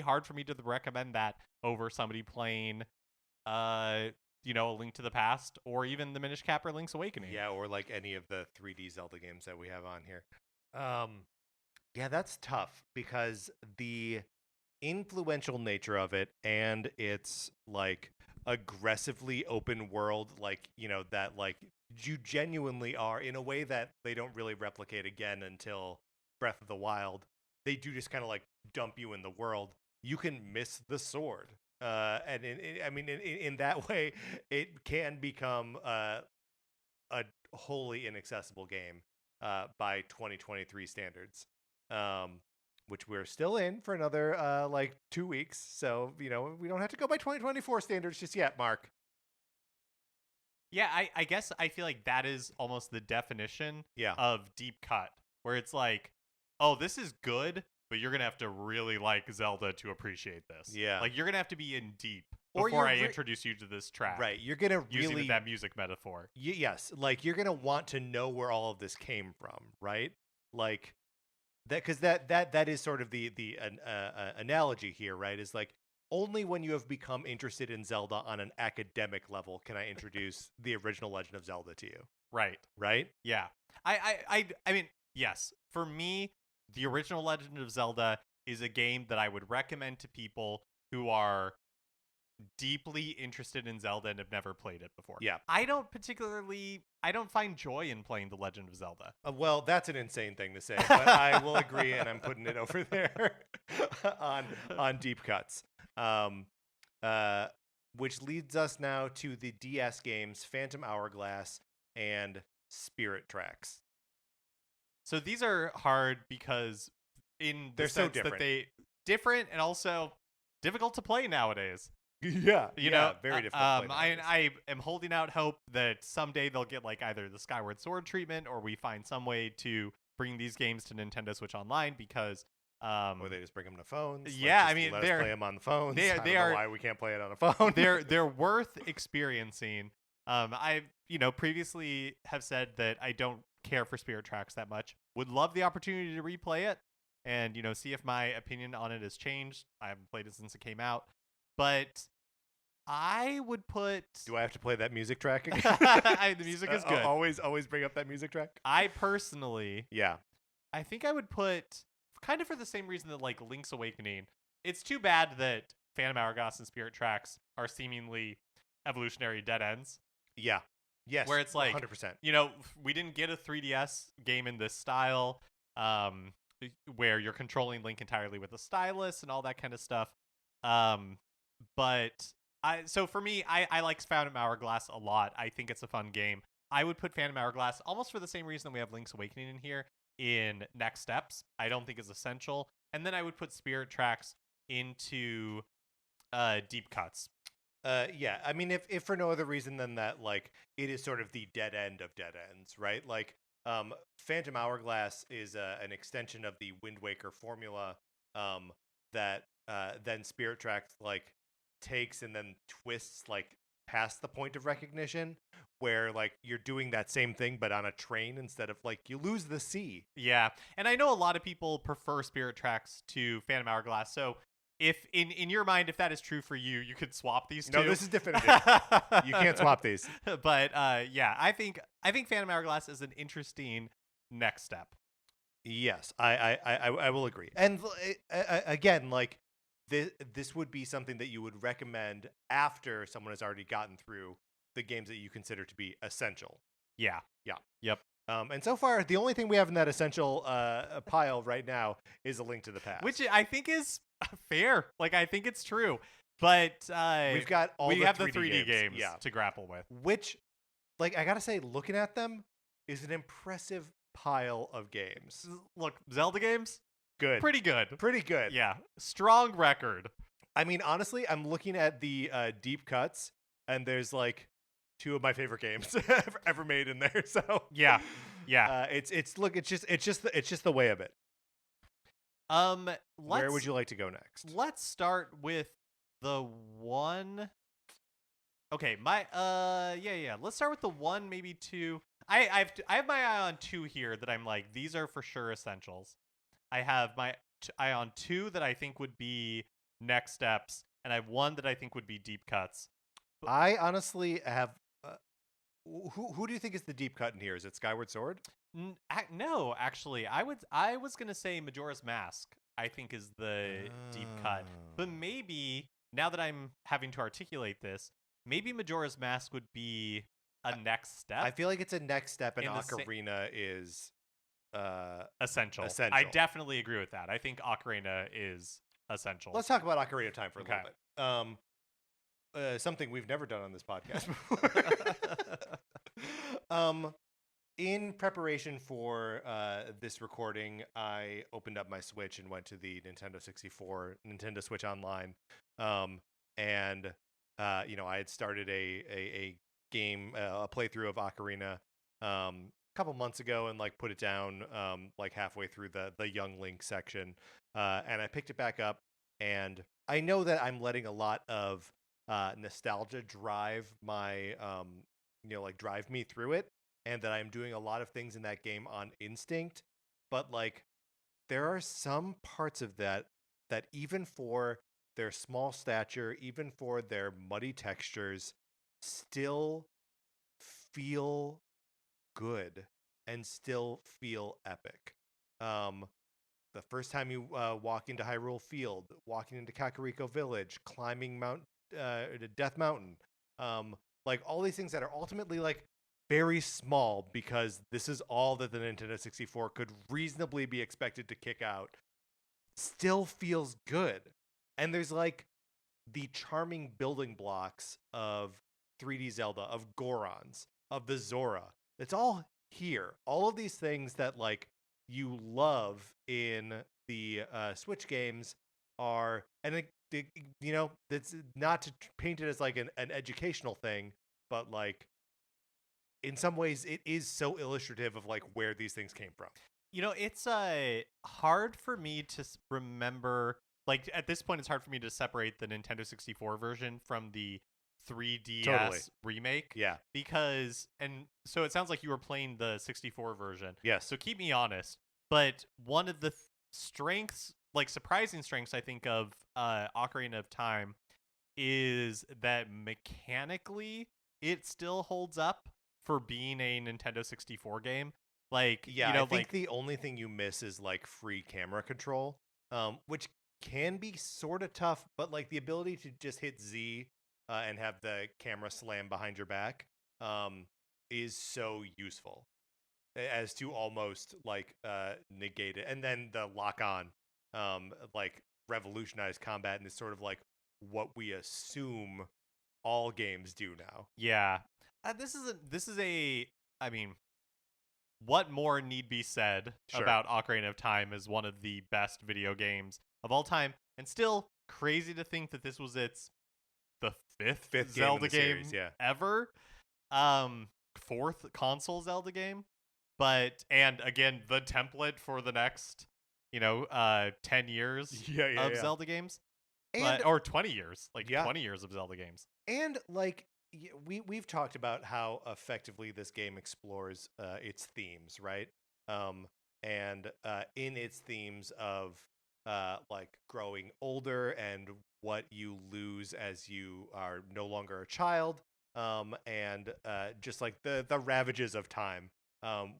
hard for me to recommend that over somebody playing A Link to the Past or even the Minish Cap or Link's Awakening. Yeah, or like any of the 3D Zelda games that we have on here. Yeah, that's tough because the influential nature of it and its like aggressively open world, like that like you genuinely are in a way that they don't really replicate again until Breath of the Wild. They do just kind of like dump you in the world. You can miss the sword, and in that way, it can become a wholly inaccessible game by 2023 standards. Which we're still in for another like 2 weeks. So, we don't have to go by 2024 standards just yet, Mark. Yeah, I guess I feel like that is almost the definition of deep cut, where it's like, oh, this is good, but you're going to have to really like Zelda to appreciate this. Yeah. Like, you're going to have to be in deep before I introduce you to this track. Right. You're going to really... Using that music metaphor. Yes. Like, you're going to want to know where all of this came from, right? Like... Because that is sort of the analogy here, right? Is like only when you have become interested in Zelda on an academic level can I introduce the original Legend of Zelda to you. Right. Right? Yeah. I mean, yes. For me, the original Legend of Zelda is a game that I would recommend to people who are deeply interested in Zelda and have never played it before. Yeah. I don't find joy in playing The Legend of Zelda. Well, that's an insane thing to say, but I will agree, and I'm putting it over there on deep cuts. Which leads us now to the DS games Phantom Hourglass and Spirit Tracks. So these are hard because they're so different. That they different and also difficult to play nowadays. Yeah, very difficult. I am holding out hope that someday they'll get like either the Skyward Sword treatment or we find some way to bring these games to Nintendo Switch Online because or they just bring them to phones. Yeah, let us play them on the phones. They I don't know why we can't play it on a phone. They're worth experiencing. I previously have said that I don't care for Spirit Tracks that much. Would love the opportunity to replay it and see if my opinion on it has changed. I haven't played it since it came out. But I would put. Do I have to play that music track again? The music is good. Always bring up that music track. I personally, Yeah. I think I would put, kind of for the same reason that like Link's Awakening. It's too bad that Phantom Hourglass and Spirit Tracks are seemingly evolutionary dead ends. Yeah. Yes. Where it's like 100%. We didn't get a 3DS game in this style, where you're controlling Link entirely with a stylus and all that kind of stuff. But so for me, I like Phantom Hourglass a lot. I think it's a fun game. I would put Phantom Hourglass almost for the same reason we have Link's Awakening in here in next steps. I don't think it's essential. And then I would put Spirit Tracks into deep cuts. Yeah. I mean, if for no other reason than that, like, it is sort of the dead end of dead ends, right? Like, Phantom Hourglass is an extension of the Wind Waker formula that then Spirit Tracks like takes and then twists like past the point of recognition, where like you're doing that same thing but on a train instead of like you lose the sea. Yeah, and I know a lot of people prefer Spirit Tracks to Phantom Hourglass. So if in your mind, if that is true for you, you could swap these two. No, this is definitive. You can't swap these. But yeah, I think Phantom Hourglass is an interesting next step. Yes, I will agree. And again, like this would be something that you would recommend after someone has already gotten through the games that you consider to be essential. Yeah. Yeah. Yep. And so far, the only thing we have in that essential pile right now is A Link to the Past, which I think is fair. Like, I think it's true. But we've got we have the 3D games to grapple with. Which, like, I gotta say, looking at them is an impressive pile of games. Look, Zelda games, good, pretty good. Yeah, strong record. I mean, honestly, I'm looking at the deep cuts, and there's like 2 of my favorite games ever made in there. So yeah. It's just the way of it. Where would you like to go next? Let's start with the one. Okay, let's start with the one, maybe 2. I have my eye on 2 here that I'm like, these are for sure essentials. I have my eye on 2 that I think would be next steps, and I have 1 that I think would be deep cuts. I honestly have. Who do you think is the deep cut in here? Is it Skyward Sword? No, actually, I was gonna say Majora's Mask. I think is the deep cut, but maybe now that I'm having to articulate this, maybe Majora's Mask would be a next step. I feel like it's a next step, and Ocarina is essential. I definitely agree with that. I think Ocarina is essential. Let's talk about Ocarina of Time for a little bit. Something we've never done on this podcast before. In preparation for this recording, I opened up my Switch and went to the Nintendo 64, Nintendo Switch Online, and I had started a game, a playthrough of Ocarina a couple months ago, and like put it down like halfway through the Young Link section, and I picked it back up, and I know that I'm letting a lot of nostalgia drive my drive me through it, and that I'm doing a lot of things in that game on instinct, but like there are some parts of that even for their small stature, even for their muddy textures, still feel good and still feel epic. The first time you walk into Hyrule Field, walking into Kakariko Village, climbing Death Mountain, like all these things that are ultimately like very small, because this is all that the Nintendo 64 could reasonably be expected to kick out, still feels good. And there's like the charming building blocks of 3D Zelda, of Gorons, of the Zora. It's all here. All of these things that like you love in the Switch games are, and it's not to paint it as like an educational thing, but like in some ways it is so illustrative of like where these things came from. It's hard for me to remember, like at this point it's hard for me to separate the Nintendo 64 version from the 3DS remake. Yeah. Because, and so it sounds like you were playing the 64 version. Yes. So keep me honest, but one of the strengths, like surprising strengths, I think, of Ocarina of Time is that mechanically it still holds up for being a Nintendo 64 game. Like, Yeah, you know, I think like the only thing you miss is like free camera control, which can be sort of tough, but like the ability to just hit Z and have the camera slam behind your back is so useful as to almost like negate it. And then the lock on like revolutionized combat and is sort of like what we assume all games do now. yeah. This is a I mean, what more need be said Sure. about Ocarina of Time as one of the best video games of all time, and still crazy to think that this was the fifth Fifth game in Zelda the game series, yeah. ever, fourth console Zelda game, but and again the template for the next 10 years of Yeah. Zelda games, And or 20 years, like Yeah. 20 years of Zelda games. And like we've talked about how effectively this game explores its themes, right? And in its themes of like growing older and what you lose as you are no longer a child, and just like the ravages of time,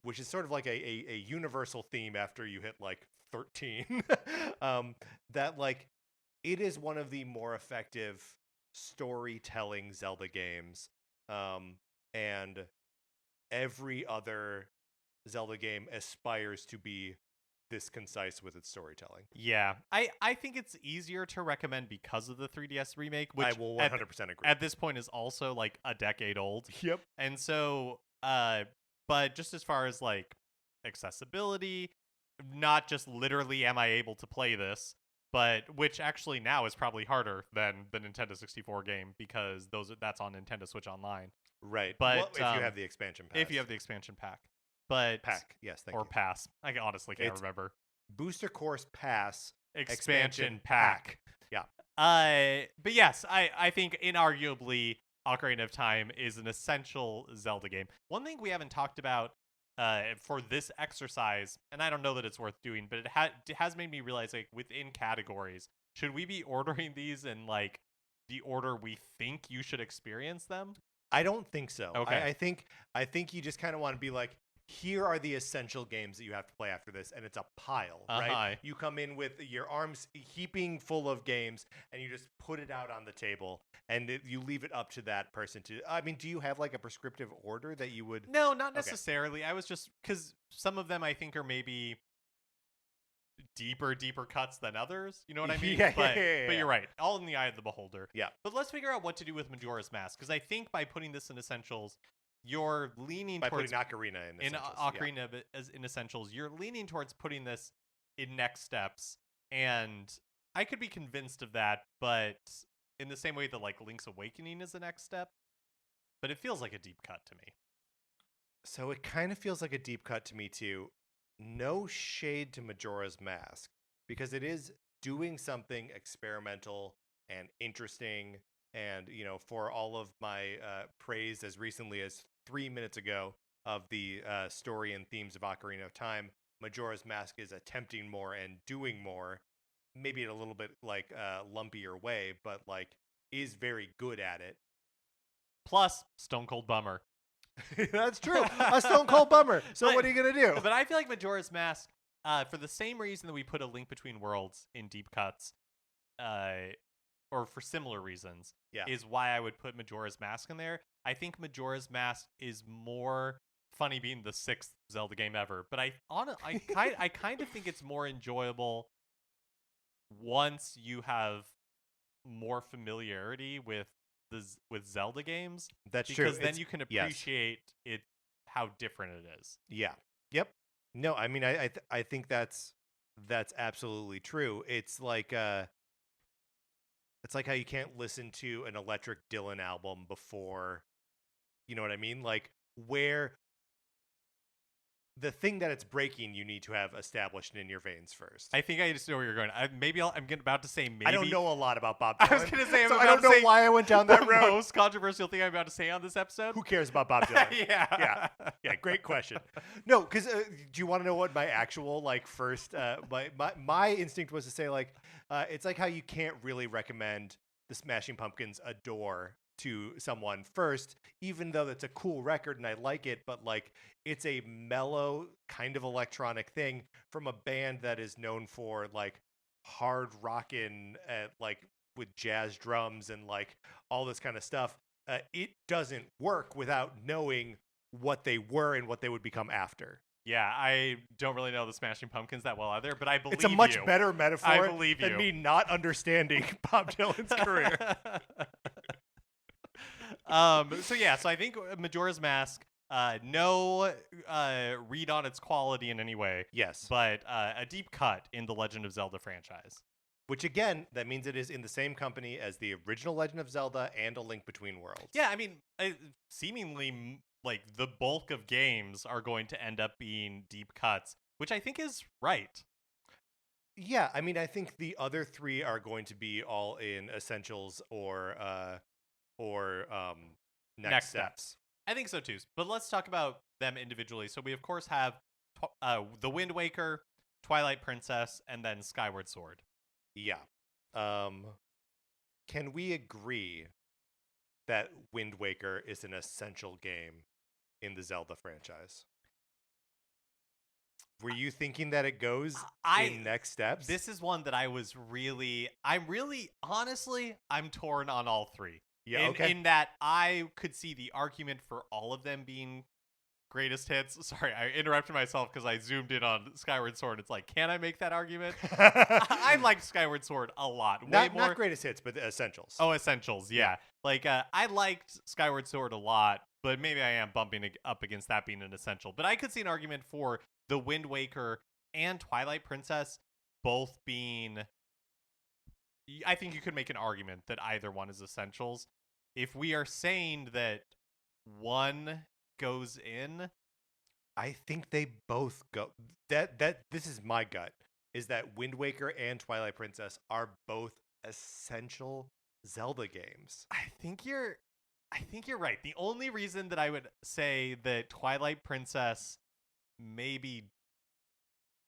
which is sort of like a universal theme after you hit like 13. That like it is one of the more effective storytelling Zelda games, and every other Zelda game aspires to be this concise with its storytelling. Yeah, I think it's easier to recommend because of the 3DS remake, which I will 100% agree. at this point is also like a decade old. Yep. And so, but just as far as like accessibility, not just literally am I able to play this, but which actually now is probably harder than the Nintendo 64 game because that's on Nintendo Switch Online. Right. But well, if you have the expansion pack. If you have the expansion pack. But pack, yes, thank or you. pass. I honestly can't It's remember. Booster Course Pass Expansion pack. Yeah. But yes, I think inarguably Ocarina of Time is an essential Zelda game. One thing we haven't talked about for this exercise, and I don't know that it's worth doing, but it has made me realize, like, within categories, should we be ordering these in like the order we think you should experience them? I don't think so. Okay. I think you just kind of want to be like, here are the essential games that you have to play after this, and it's a pile, right? You come in with your arms heaping full of games, and you just put it out on the table, and you leave it up to that person to. I mean, do you have like a prescriptive order that you would? No, not necessarily. I was just because some of them I think are maybe deeper cuts than others. You know what I mean? But you're right. All in the eye of the beholder. Yeah. But let's figure out what to do with Majora's Mask, because I think by putting this in essentials, you're leaning towards putting Ocarina in essentials. Ocarina as in essentials. You're leaning towards putting this in next steps, and I could be convinced of that. But in the same way that like Link's Awakening is the next step, but it feels like a deep cut to me. So it kind of feels like a deep cut to me too. No shade to Majora's Mask, because it is doing something experimental and interesting. And, for all of my praise as recently as 3 minutes ago of the story and themes of Ocarina of Time, Majora's Mask is attempting more and doing more, maybe in a little bit like lumpier way, but like is very good at it. Plus, Stone Cold Bummer. That's true. A Stone Cold Bummer. So what are you going to do? But I feel like Majora's Mask, for the same reason that we put A Link Between Worlds in deep cuts, or for similar reasons, is why I would put Majora's Mask in there. I think Majora's Mask is more funny being the 6th Zelda game ever, but I kind of think it's more enjoyable once you have more familiarity with Zelda games. That's true. Because then you can appreciate it, how different it is. Yeah. Yep. No, I mean, I think that's absolutely true. It's like how you can't listen to an Electric Dylan album before, you know what I mean? Like, where the thing that it's breaking, you need to have established in your veins first. I think I just know where you're going. I'm about to say maybe. I don't know a lot about Bob Dylan. I was going to say, I don't know why I went down that road. The most controversial thing I'm about to say on this episode. Who cares about Bob Dylan? Yeah. Great question. No, because do you want to know what my actual first my instinct was to say it's like how you can't really recommend the Smashing Pumpkins a door to someone first, even though that's a cool record and I like it, but like it's a mellow kind of electronic thing from a band that is known for like hard rockin' like with jazz drums and like all this kind of stuff. It doesn't work without knowing what they were and what they would become after. Yeah, I don't really know the Smashing Pumpkins that well either, but I believe it's a much you. better I metaphor believe than you. me not understanding Bob Dylan's career. So I think Majora's Mask, no read on its quality in any way. Yes. But a deep cut in the Legend of Zelda franchise. Which, again, that means it is in the same company as the original Legend of Zelda and A Link Between Worlds. Yeah, I mean, seemingly, like, the bulk of games are going to end up being deep cuts, which I think is right. Yeah, I mean, I think the other three are going to be all in Essentials or Next Steps. I think so, too. But let's talk about them individually. So we, of course, have The Wind Waker, Twilight Princess, and then Skyward Sword. Yeah. Can we agree that Wind Waker is an essential game in the Zelda franchise? Were you thinking that it goes in Next Steps? This is one that honestly, I'm torn on all three. Yeah, okay. In that I could see the argument for all of them being greatest hits. Sorry, I interrupted myself because I zoomed in on Skyward Sword. It's like, can I make that argument? I like Skyward Sword a lot. Not greatest hits, but Essentials. Oh, Essentials, yeah. Like, I liked Skyward Sword a lot, but maybe I am bumping up against that being an essential. But I could see an argument for The Wind Waker and Twilight Princess both being... I think you could make an argument that either one is essentials. If we are saying that one goes in, I think they both go. That this is my gut, is that Wind Waker and Twilight Princess are both essential Zelda games. I think you're right. The only reason that I would say that Twilight Princess maybe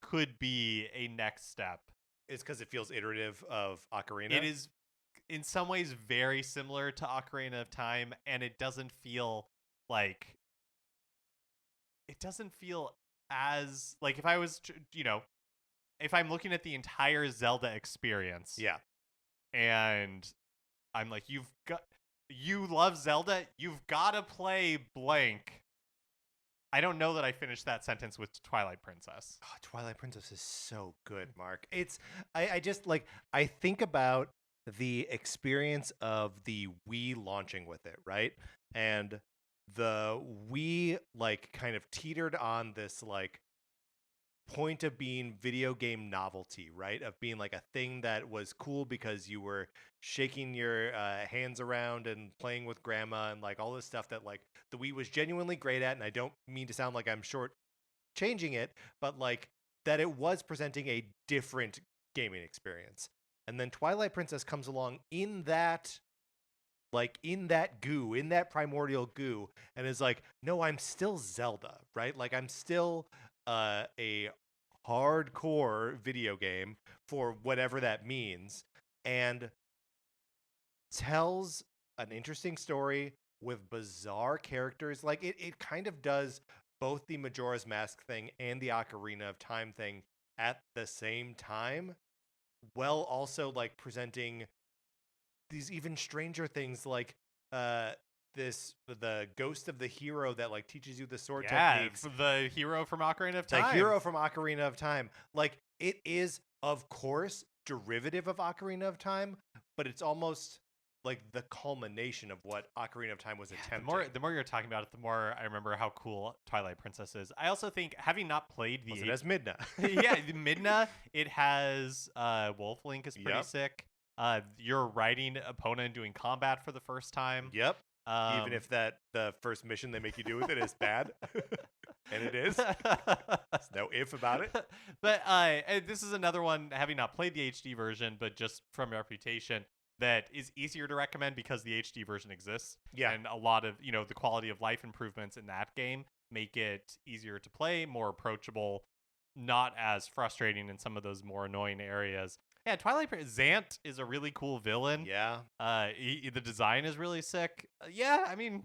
could be a next step is because it feels iterative of Ocarina. It is in some ways very similar to Ocarina of Time, and it doesn't feel as like if I was, if I'm looking at the entire Zelda experience. Yeah. And I'm like, you love Zelda, you've got to play blank. I don't know that I finished that sentence with Twilight Princess. Oh, Twilight Princess is so good, Mark. I just like, I think about the experience of the Wii launching with it, right? And the Wii like kind of teetered on this like point of being video game novelty, right? Of being like a thing that was cool because you were shaking your hands around and playing with grandma and like all this stuff that like the Wii was genuinely great at. And I don't mean to sound like I'm short changing it, but like that it was presenting a different gaming experience. And then Twilight Princess comes along in that goo, in that primordial goo, and is like, no, I'm still Zelda, right? Like I'm still a hardcore video game for whatever that means, and tells an interesting story with bizarre characters. Like it kind of does both the Majora's Mask thing and the Ocarina of Time thing at the same time, while also like presenting these even stranger things like the ghost of the hero that like teaches you the sword techniques. The hero from Ocarina of Time. The hero from Ocarina of Time. Like it is, of course, derivative of Ocarina of Time, but it's almost like the culmination of what Ocarina of Time was attempting. The more you're talking about it, the more I remember how cool Twilight Princess is. I also think, having not played it has Midna. Yeah, Midna. It has Wolf Link is pretty sick. You're riding Epona and doing combat for the first time. Yep. Even if the first mission they make you do with it is bad. And it is. There's no if about it. But this is another one, having not played the HD version, but just from reputation, that is easier to recommend because the HD version exists. Yeah. And a lot of, the quality of life improvements in that game make it easier to play, more approachable, not as frustrating in some of those more annoying areas. Yeah, Zant is a really cool villain. Yeah. The design is really sick. Yeah, I mean,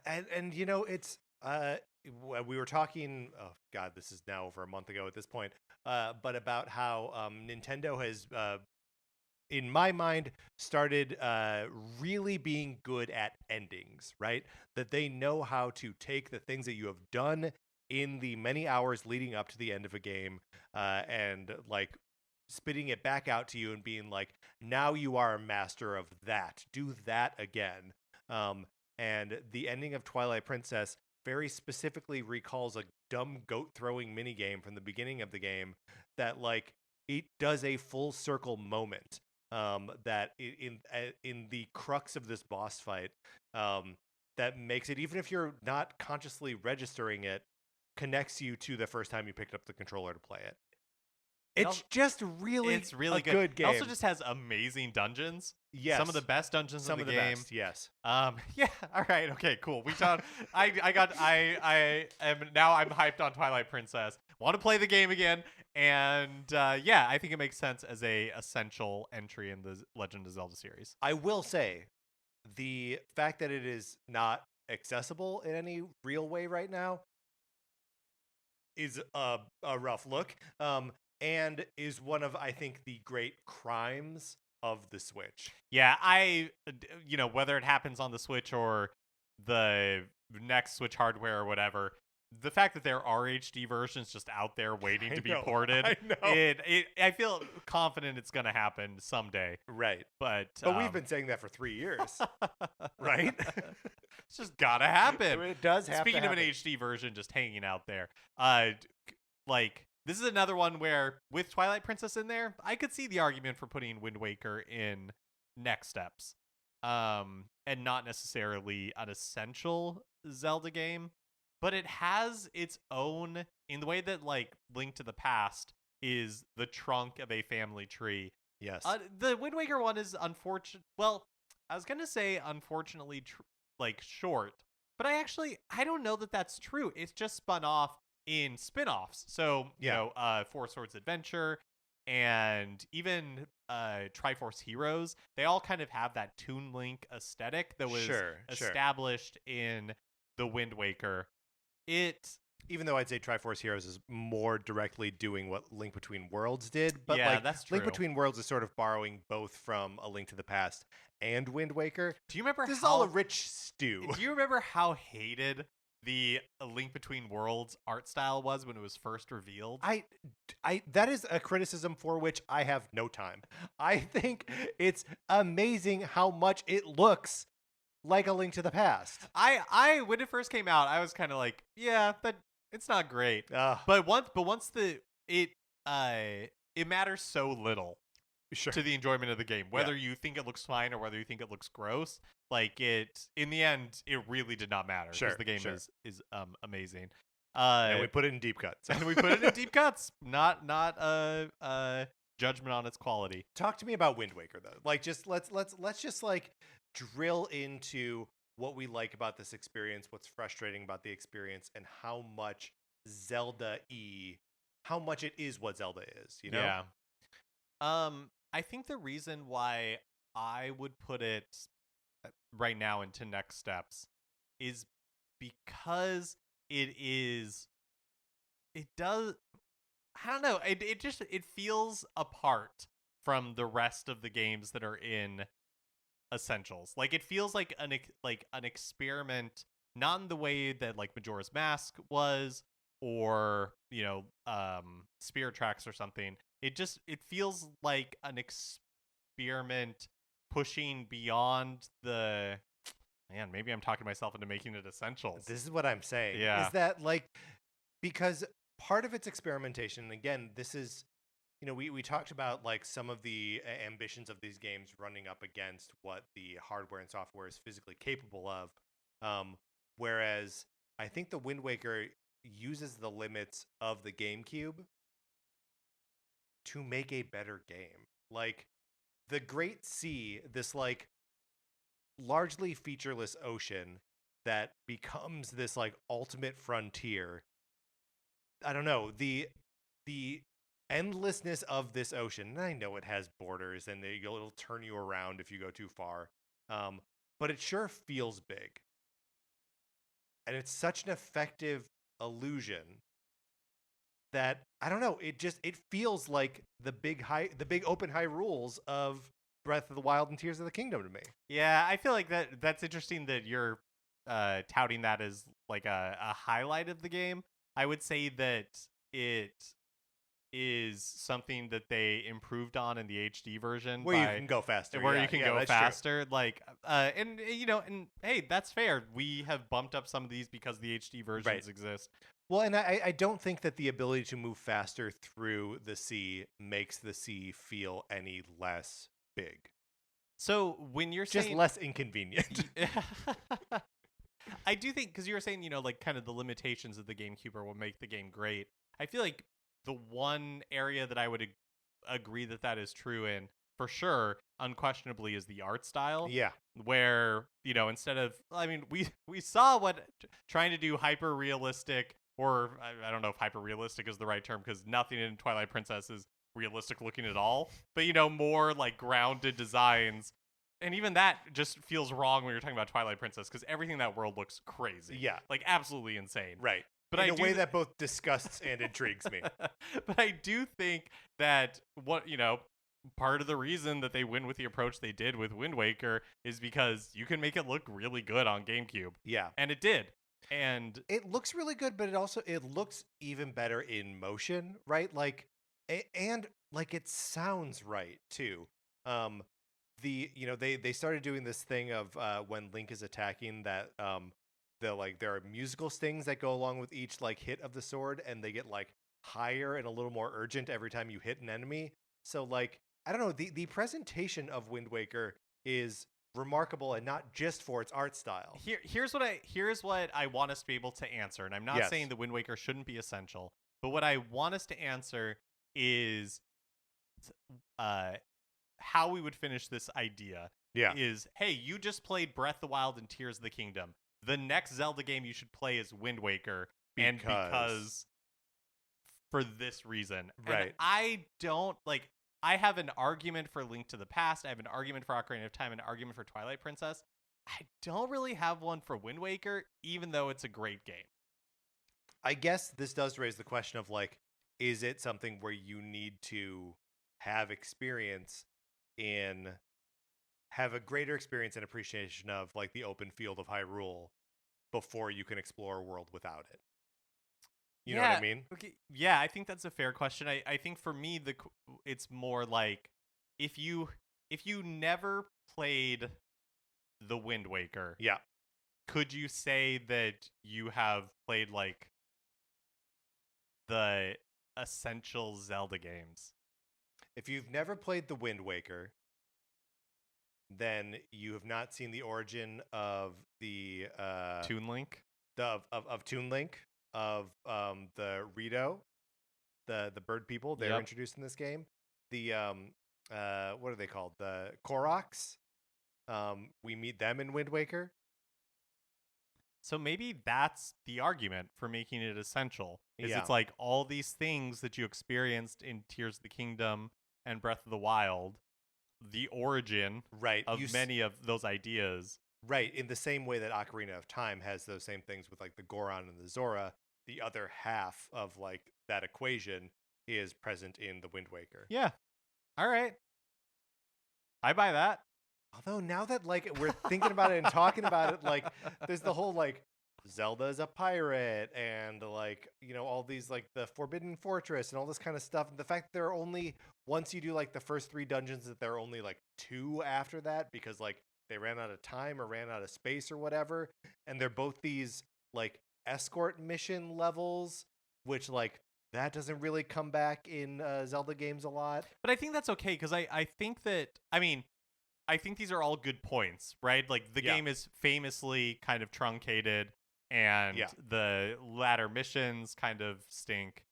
And it's we were talking, oh god, this is now over a month ago at this point, but about how Nintendo has in my mind started really being good at endings, right? That they know how to take the things that you have done in the many hours leading up to the end of a game, and like spitting it back out to you and being like, now you are a master of that. Do that again. And the ending of Twilight Princess very specifically recalls a dumb goat throwing minigame from the beginning of the game that like it does a full circle moment, that in the crux of this boss fight, that makes it, even if you're not consciously registering it, connects you to the first time you picked up the controller to play it. It's just really it's really a good game. It also just has amazing dunsions. Yes. Some of the best dungeons Some in of the the game. best, yes. Yeah. All right. Okay. Cool. We talked. I'm hyped on Twilight Princess. Want to play the game again, and yeah, I think it makes sense as a essential entry in the Legend of Zelda series. I will say, the fact that it is not accessible in any real way right now is a rough look. And is one of, I think, the great crimes of the Switch. Yeah, whether it happens on the Switch or the next Switch hardware or whatever, the fact that there are HD versions just out there waiting to be ported, I feel confident it's going to happen someday. Right. But we've been saying that for 3 years, right? It's just got to happen. It does have Speaking to of happen. an HD version just hanging out there, this is another one where, with Twilight Princess in there, I could see the argument for putting Wind Waker in next steps, and not necessarily an essential Zelda game, but it has its own, in the way that like Link to the Past is the trunk of a family tree. Yes. The Wind Waker one is unfortunate. Well, I was gonna say unfortunately, short, but I don't know that that's true. It's just spun off in spin-offs. So, Four Swords Adventure and even Triforce Heroes, they all kind of have that Toon Link aesthetic that was established in the Wind Waker. Even though I'd say Triforce Heroes is more directly doing what Link Between Worlds did, but that's true. Link Between Worlds is sort of borrowing both from A Link to the Past and Wind Waker. Do you remember this is all a rich stew? Do you remember how hated the A Link Between Worlds art style was when it was first revealed? That is a criticism for which I have no time. I think it's amazing how much it looks like A Link to the Past. I when it first came out, I was kind of like, yeah, but it's not great. But once it matters so little to the enjoyment of the game, whether you think it looks fine or whether you think it looks gross. Like in the end, it really did not matter because the game is amazing. And we put it in deep cuts. Not judgment on its quality. Talk to me about Wind Waker though. Like, just let's just like drill into what we like about this experience, what's frustrating about the experience, and how much how much it is what Zelda is. You know? Yeah. I think the reason why I would put it right now into next steps is because it feels apart from the rest of the games that are in Essentials. Like, it feels like an experiment, not in the way that like Majora's Mask was, or Spirit Tracks or something. It feels like an experiment pushing beyond the... Man, maybe I'm talking myself into making it Essentials. This is what I'm saying. Yeah. Is that because part of its experimentation, again, this is, we talked about like some of the ambitions of these games running up against what the hardware and software is physically capable of. Whereas I think the Wind Waker uses the limits of the GameCube to make a better game. Like, the Great Sea, this like largely featureless ocean that becomes this like ultimate frontier. I don't know, the endlessness of this ocean. And I know it has borders, and it'll turn you around if you go too far. But it sure feels big. And it's such an effective illusion that I don't know, it feels like the big open Hyrules of Breath of the Wild and Tears of the Kingdom to me. Yeah, I feel like that's interesting that you're touting that as like a highlight of the game. I would say that it is something that they improved on in the HD version, where you can go faster. Where you can go faster, true. like and hey, that's fair. We have bumped up some of these because the HD versions exist. Well, and I don't think that the ability to move faster through the sea makes the sea feel any less big. So when you're just saying less inconvenient. I do think, because you were saying, like kind of the limitations of the GameCube will make the game great. I feel like the one area that I would agree that is true in, for sure, unquestionably, is the art style. Yeah. Where, instead of, we saw what trying to do hyper realistic, or I don't know if hyper realistic is the right term, because nothing in Twilight Princess is realistic looking at all, but more like grounded designs. And even that just feels wrong when you're talking about Twilight Princess, because everything in that world looks crazy. Yeah. Like absolutely insane. Right. But in a way that both disgusts and intrigues me. But I do think that part of the reason that they went with the approach they did with Wind Waker is because you can make it look really good on GameCube. Yeah. And it did. And it looks really good, but it looks even better in motion, right? Like, and like it sounds right too. They started doing this thing of when Link is attacking that there are musical stings that go along with each like hit of the sword, and they get like higher and a little more urgent every time you hit an enemy. So like, I don't know, the presentation of Wind Waker is remarkable, and not just for its art style. Here's what I want us to be able to answer, and I'm not saying that Wind Waker shouldn't be essential, but what I want us to answer is how we would finish this idea. Is, hey, you just played Breath of the Wild and Tears of the Kingdom. The next Zelda game you should play is Wind Waker, because for this reason. Right. And I don't like. I have an argument for Link to the Past. I have an argument for Ocarina of Time, and an argument for Twilight Princess. I don't really have one for Wind Waker, even though it's a great game. I guess this does raise the question of like, is it something where you need to have experience in, have a greater experience and appreciation of like the open field of Hyrule before you can explore a world without it? You know what I mean? Okay. Yeah, I think that's a fair question. I think for me, it's more like if you never played the Wind Waker, could you say that you have played like the essential Zelda games? If you've never played the Wind Waker, then you have not seen the origin of the Toon Link, of Toon Link, of the Rito, the bird people. They're introduced in this game. The what are they called? The Koroks. We meet them in Wind Waker. So maybe that's the argument for making it essential. It's like all these things that you experienced in Tears of the Kingdom and Breath of the Wild, the origin of many of those ideas. Right, in the same way that Ocarina of Time has those same things with like the Goron and the Zora, the other half of like that equation is present in the Wind Waker. Yeah. All right. I buy that. Although now that like we're thinking about it and talking about it, like there's the whole like Zelda is a pirate, and like, all these like the Forbidden Fortress and all this kind of stuff. And the fact that there are only, once you do like the first 3 dungeons, that there are only like 2 after that because like they ran out of time or ran out of space or whatever. And they're both these like escort mission levels, which like that doesn't really come back in Zelda games a lot. But I think that's okay, because I think that, I think these are all good points, right? Like the game is famously kind of truncated, and the latter missions kind of stink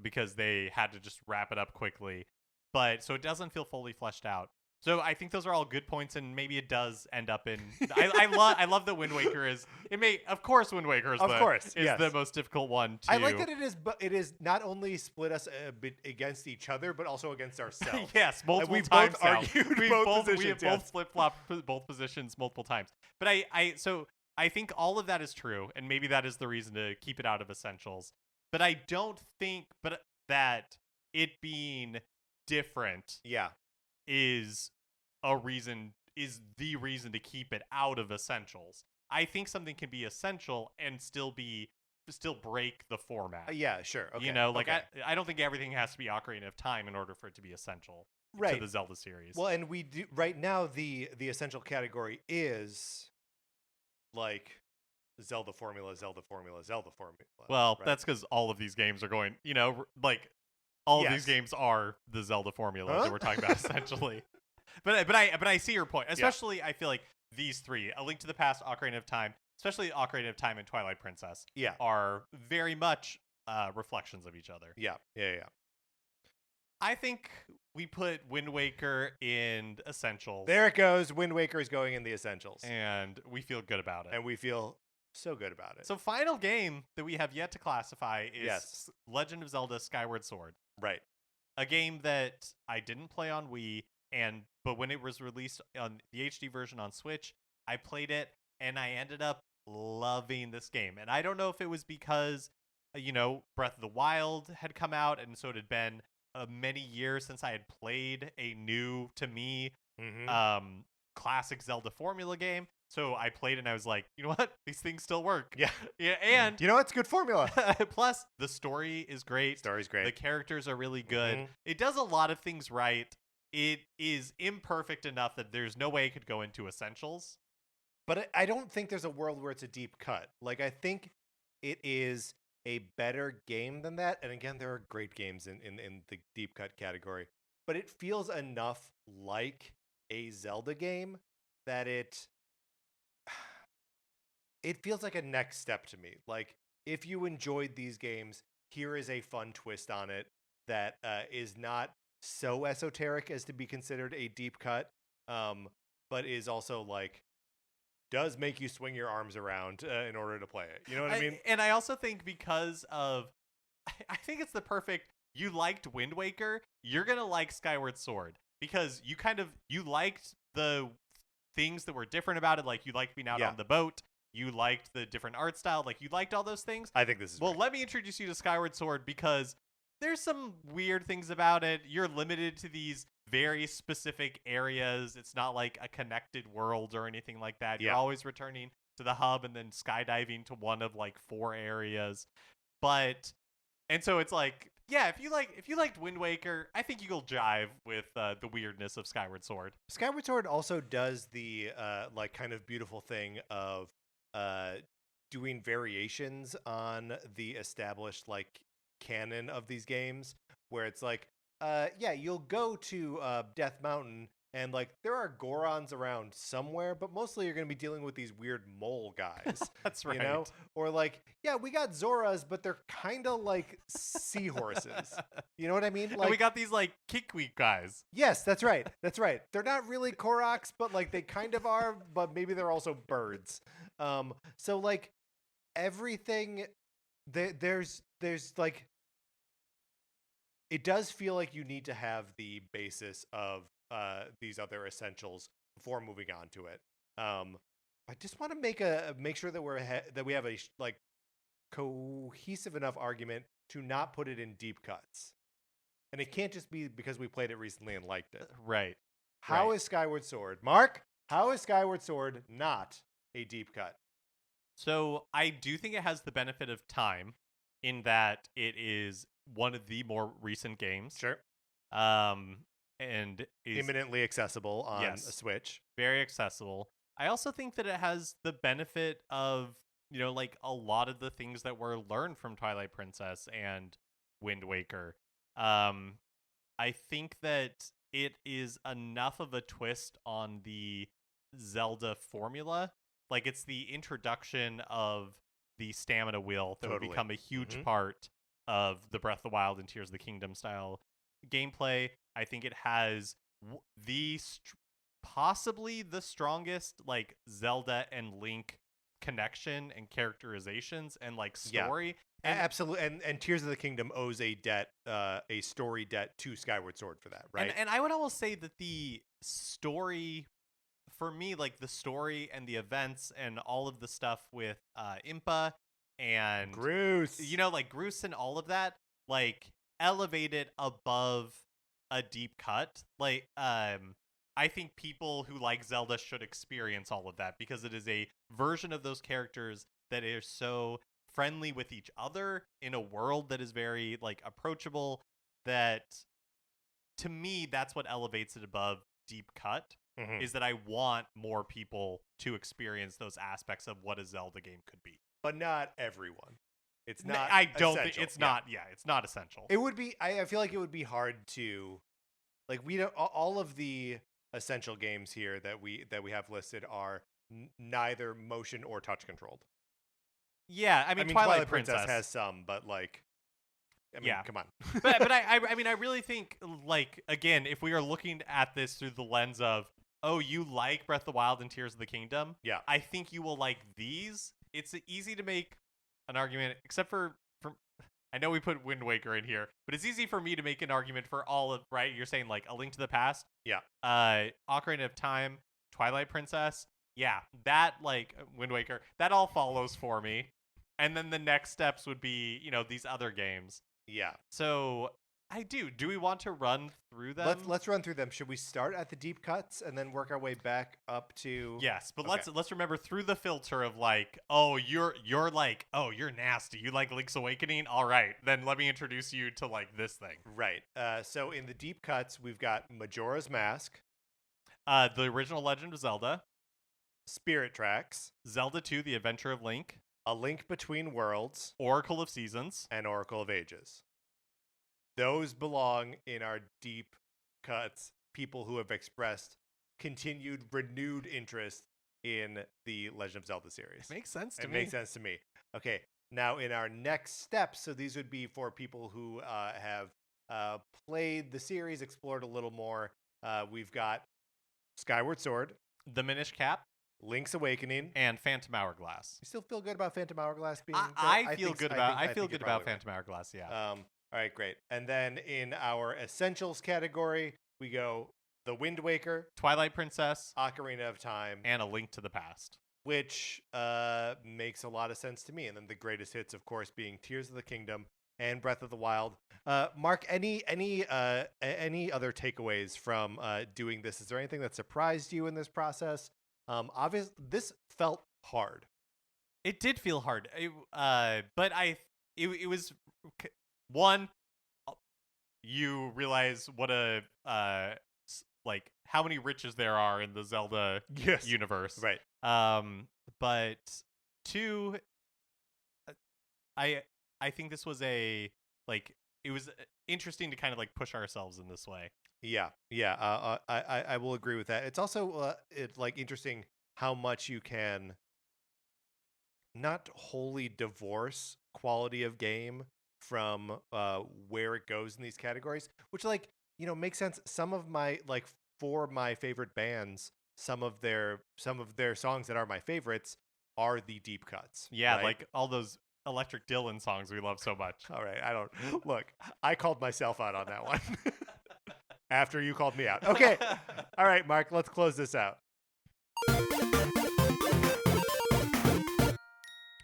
because they had to just wrap it up quickly. But so it doesn't feel fully fleshed out. So I think those are all good points, and maybe it does end up in. I love that Wind Waker is. Of course, Wind Waker is the most difficult one. I like that it is not only split us a bit against each other, but also against ourselves. Yes, multiple we've times. Both argued we both positions. We have both flip flopped both positions multiple times. But I think all of that is true, and maybe that is the reason to keep it out of essentials. But I don't think, that it being different, is the reason to keep it out of essentials. I think something can be essential and still break the format. Yeah, sure. Okay. I don't think everything has to be Ocarina of Time in order for it to be essential to the Zelda series. Well, and we do right now the essential category is like Zelda formula, Zelda formula, Zelda formula. Well, that's because all of these games are going, all of these games are the Zelda formula that we're talking about essentially. But I see your point. Especially, I feel like these three, A Link to the Past, Ocarina of Time, especially Ocarina of Time and Twilight Princess, are very much reflections of each other. Yeah. I think we put Wind Waker in essentials. There it goes. Wind Waker is going in the essentials. And we feel good about it. And we feel so good about it. So final game that we have yet to classify is Legend of Zelda Skyward Sword. Right. A game that I didn't play on Wii, but when it was released on the HD version on Switch, I played it and I ended up loving this game. And I don't know if it was because, Breath of the Wild had come out, and so it had been many years since I had played a new, to me, classic Zelda formula game. So I played and I was like, you know what? These things still work. Yeah. And it's good formula. Plus, the story is great. Story's great. The characters are really good. It does a lot of things right. It is imperfect enough that there's no way it could go into essentials. But I don't think there's a world where it's a deep cut. Like, I think it is a better game than that. And again, there are great games in the deep cut category. But it feels enough like a Zelda game that it feels like a next step to me. Like, if you enjoyed these games, here is a fun twist on it that is not so esoteric as to be considered a deep cut, but is also like does make you swing your arms around in order to play it. You know what I mean? And I also think because of, I think it's the perfect. You liked Wind Waker, you're gonna like Skyward Sword because you liked the things that were different about it. Like you liked being out on the boat. You liked the different art style. Like you liked all those things. I think this is Let me introduce you to Skyward Sword because there's some weird things about it. You're limited to these very specific areas. It's not like a connected world or anything like that. You're always returning to the hub and then skydiving to one of like 4 areas. And so it's like, if you liked Wind Waker, I think you'll jive with the weirdness of Skyward Sword. Skyward Sword also does the like kind of beautiful thing of doing variations on the established like canon of these games, where it's like, you'll go to Death Mountain and like there are Gorons around somewhere, but mostly you're going to be dealing with these weird mole guys. That's right. You know? Or like, we got Zoras, but they're kind of like seahorses. You know what I mean? Like, and we got these like Kikwik guys. Yes, that's right. That's right. They're not really Koroks, but like they kind of are, but maybe they're also birds. So like everything there's like, it does feel like you need to have the basis of these other essentials before moving on to it. I just want to make sure that that we have a like cohesive enough argument to not put it in deep cuts, and it can't just be because we played it recently and liked it. Right. How is Skyward Sword, Mark? How is Skyward Sword not a deep cut? So I do think it has the benefit of time in that it is one of the more recent games. Sure. And is imminently accessible on a Switch. Very accessible. I also think that it has the benefit of, like a lot of the things that were learned from Twilight Princess and Wind Waker. I think that it is enough of a twist on the Zelda formula. Like it's the introduction of the stamina wheel that would become a huge part of the Breath of the Wild and Tears of the Kingdom style gameplay. I think it has possibly the strongest like Zelda and Link connection and characterizations and like story. And absolutely, and Tears of the Kingdom owes a story debt to Skyward Sword for that, right? And I would almost say that the story, for me, like the story and the events and all of the stuff with Impa and Groose, like Groose and all of that, like elevated above a deep cut. Like, I think people who like Zelda should experience all of that because it is a version of those characters that is so friendly with each other in a world that is very like approachable, that to me that's what elevates it above deep cut. Is that I want more people to experience those aspects of what a Zelda game could be, but not everyone. It's not. I don't think essential. it's not. Yeah, it's not essential. It would be. I feel like it would be hard to, like, we don't. All of the essential games here that we have listed are neither motion or touch controlled. Yeah, I mean Twilight Princess has some, but like, I mean, come on. but I mean, I really think, like, again, if we are looking at this through the lens of, oh, you like Breath of the Wild and Tears of the Kingdom, yeah, I think you will like these. It's easy to make an argument, except for I know we put Wind Waker in here, but it's easy for me to make an argument for all of, right? You're saying like A Link to the Past, yeah, Ocarina of Time, Twilight Princess, yeah, that, like, Wind Waker, that all follows for me. And then the next steps would be, these other games. Yeah. So do we want to run through them? Let's run through them. Should we start at the deep cuts and then work our way back up to? Yes, but let's remember through the filter of like, oh, you're like, oh, you're nasty. You like Link's Awakening? All right, then let me introduce you to like this thing. Right. So in the deep cuts, we've got Majora's Mask, the original Legend of Zelda, Spirit Tracks, Zelda 2: The Adventure of Link, A Link Between Worlds, Oracle of Seasons, and Oracle of Ages. Those belong in our deep cuts. People who have expressed continued, renewed interest in the Legend of Zelda series. Makes sense to me. It makes sense to me. Okay, now in our next steps, so these would be for people who have played the series, explored a little more. We've got Skyward Sword, The Minish Cap, Link's Awakening, and Phantom Hourglass. You still feel good about Phantom Hourglass being? I feel good about Phantom Hourglass. Yeah. All right, great. And then in our essentials category, we go The Wind Waker, Twilight Princess, Ocarina of Time, and A Link to the Past, which makes a lot of sense to me. And then the greatest hits, of course, being Tears of the Kingdom and Breath of the Wild. Mark, any other takeaways from doing this? Is there anything that surprised you in this process? Obviously, this felt hard. It did feel hard, but it was one. You realize what like how many riches there are in the Zelda universe, right? But two, I think this was it was interesting to kind of like push ourselves in this way. Yeah. I will agree with that. It's also interesting how much you can not wholly divorce quality of game from where it goes in these categories, which makes sense. Some of my for my favorite bands, some of their songs that are my favorites are the deep cuts. Yeah, right? like all those Electric Dylan songs we love so much. All right, I called myself out on that one. After you called me out. Okay. All right, Mark, let's close this out.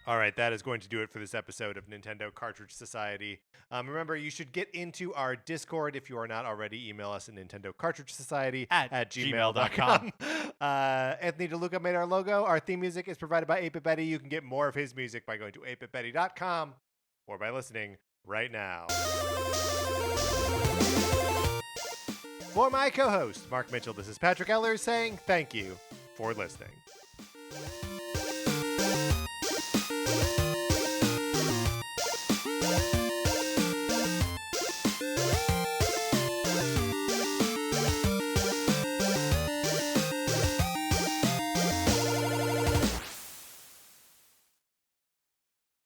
All right, that is going to do it for this episode of Nintendo Cartridge Society. Remember, you should get into our Discord if you are not already. Email us at Nintendo Cartridge Society at gmail.com. Anthony DeLuca made our logo. Our theme music is provided by 8-Bit Betty. You can get more of his music by going to 8bitbetty.com or by listening right now. For my co-host, Mark Mitchell, this is Patrick Eller saying thank you for listening.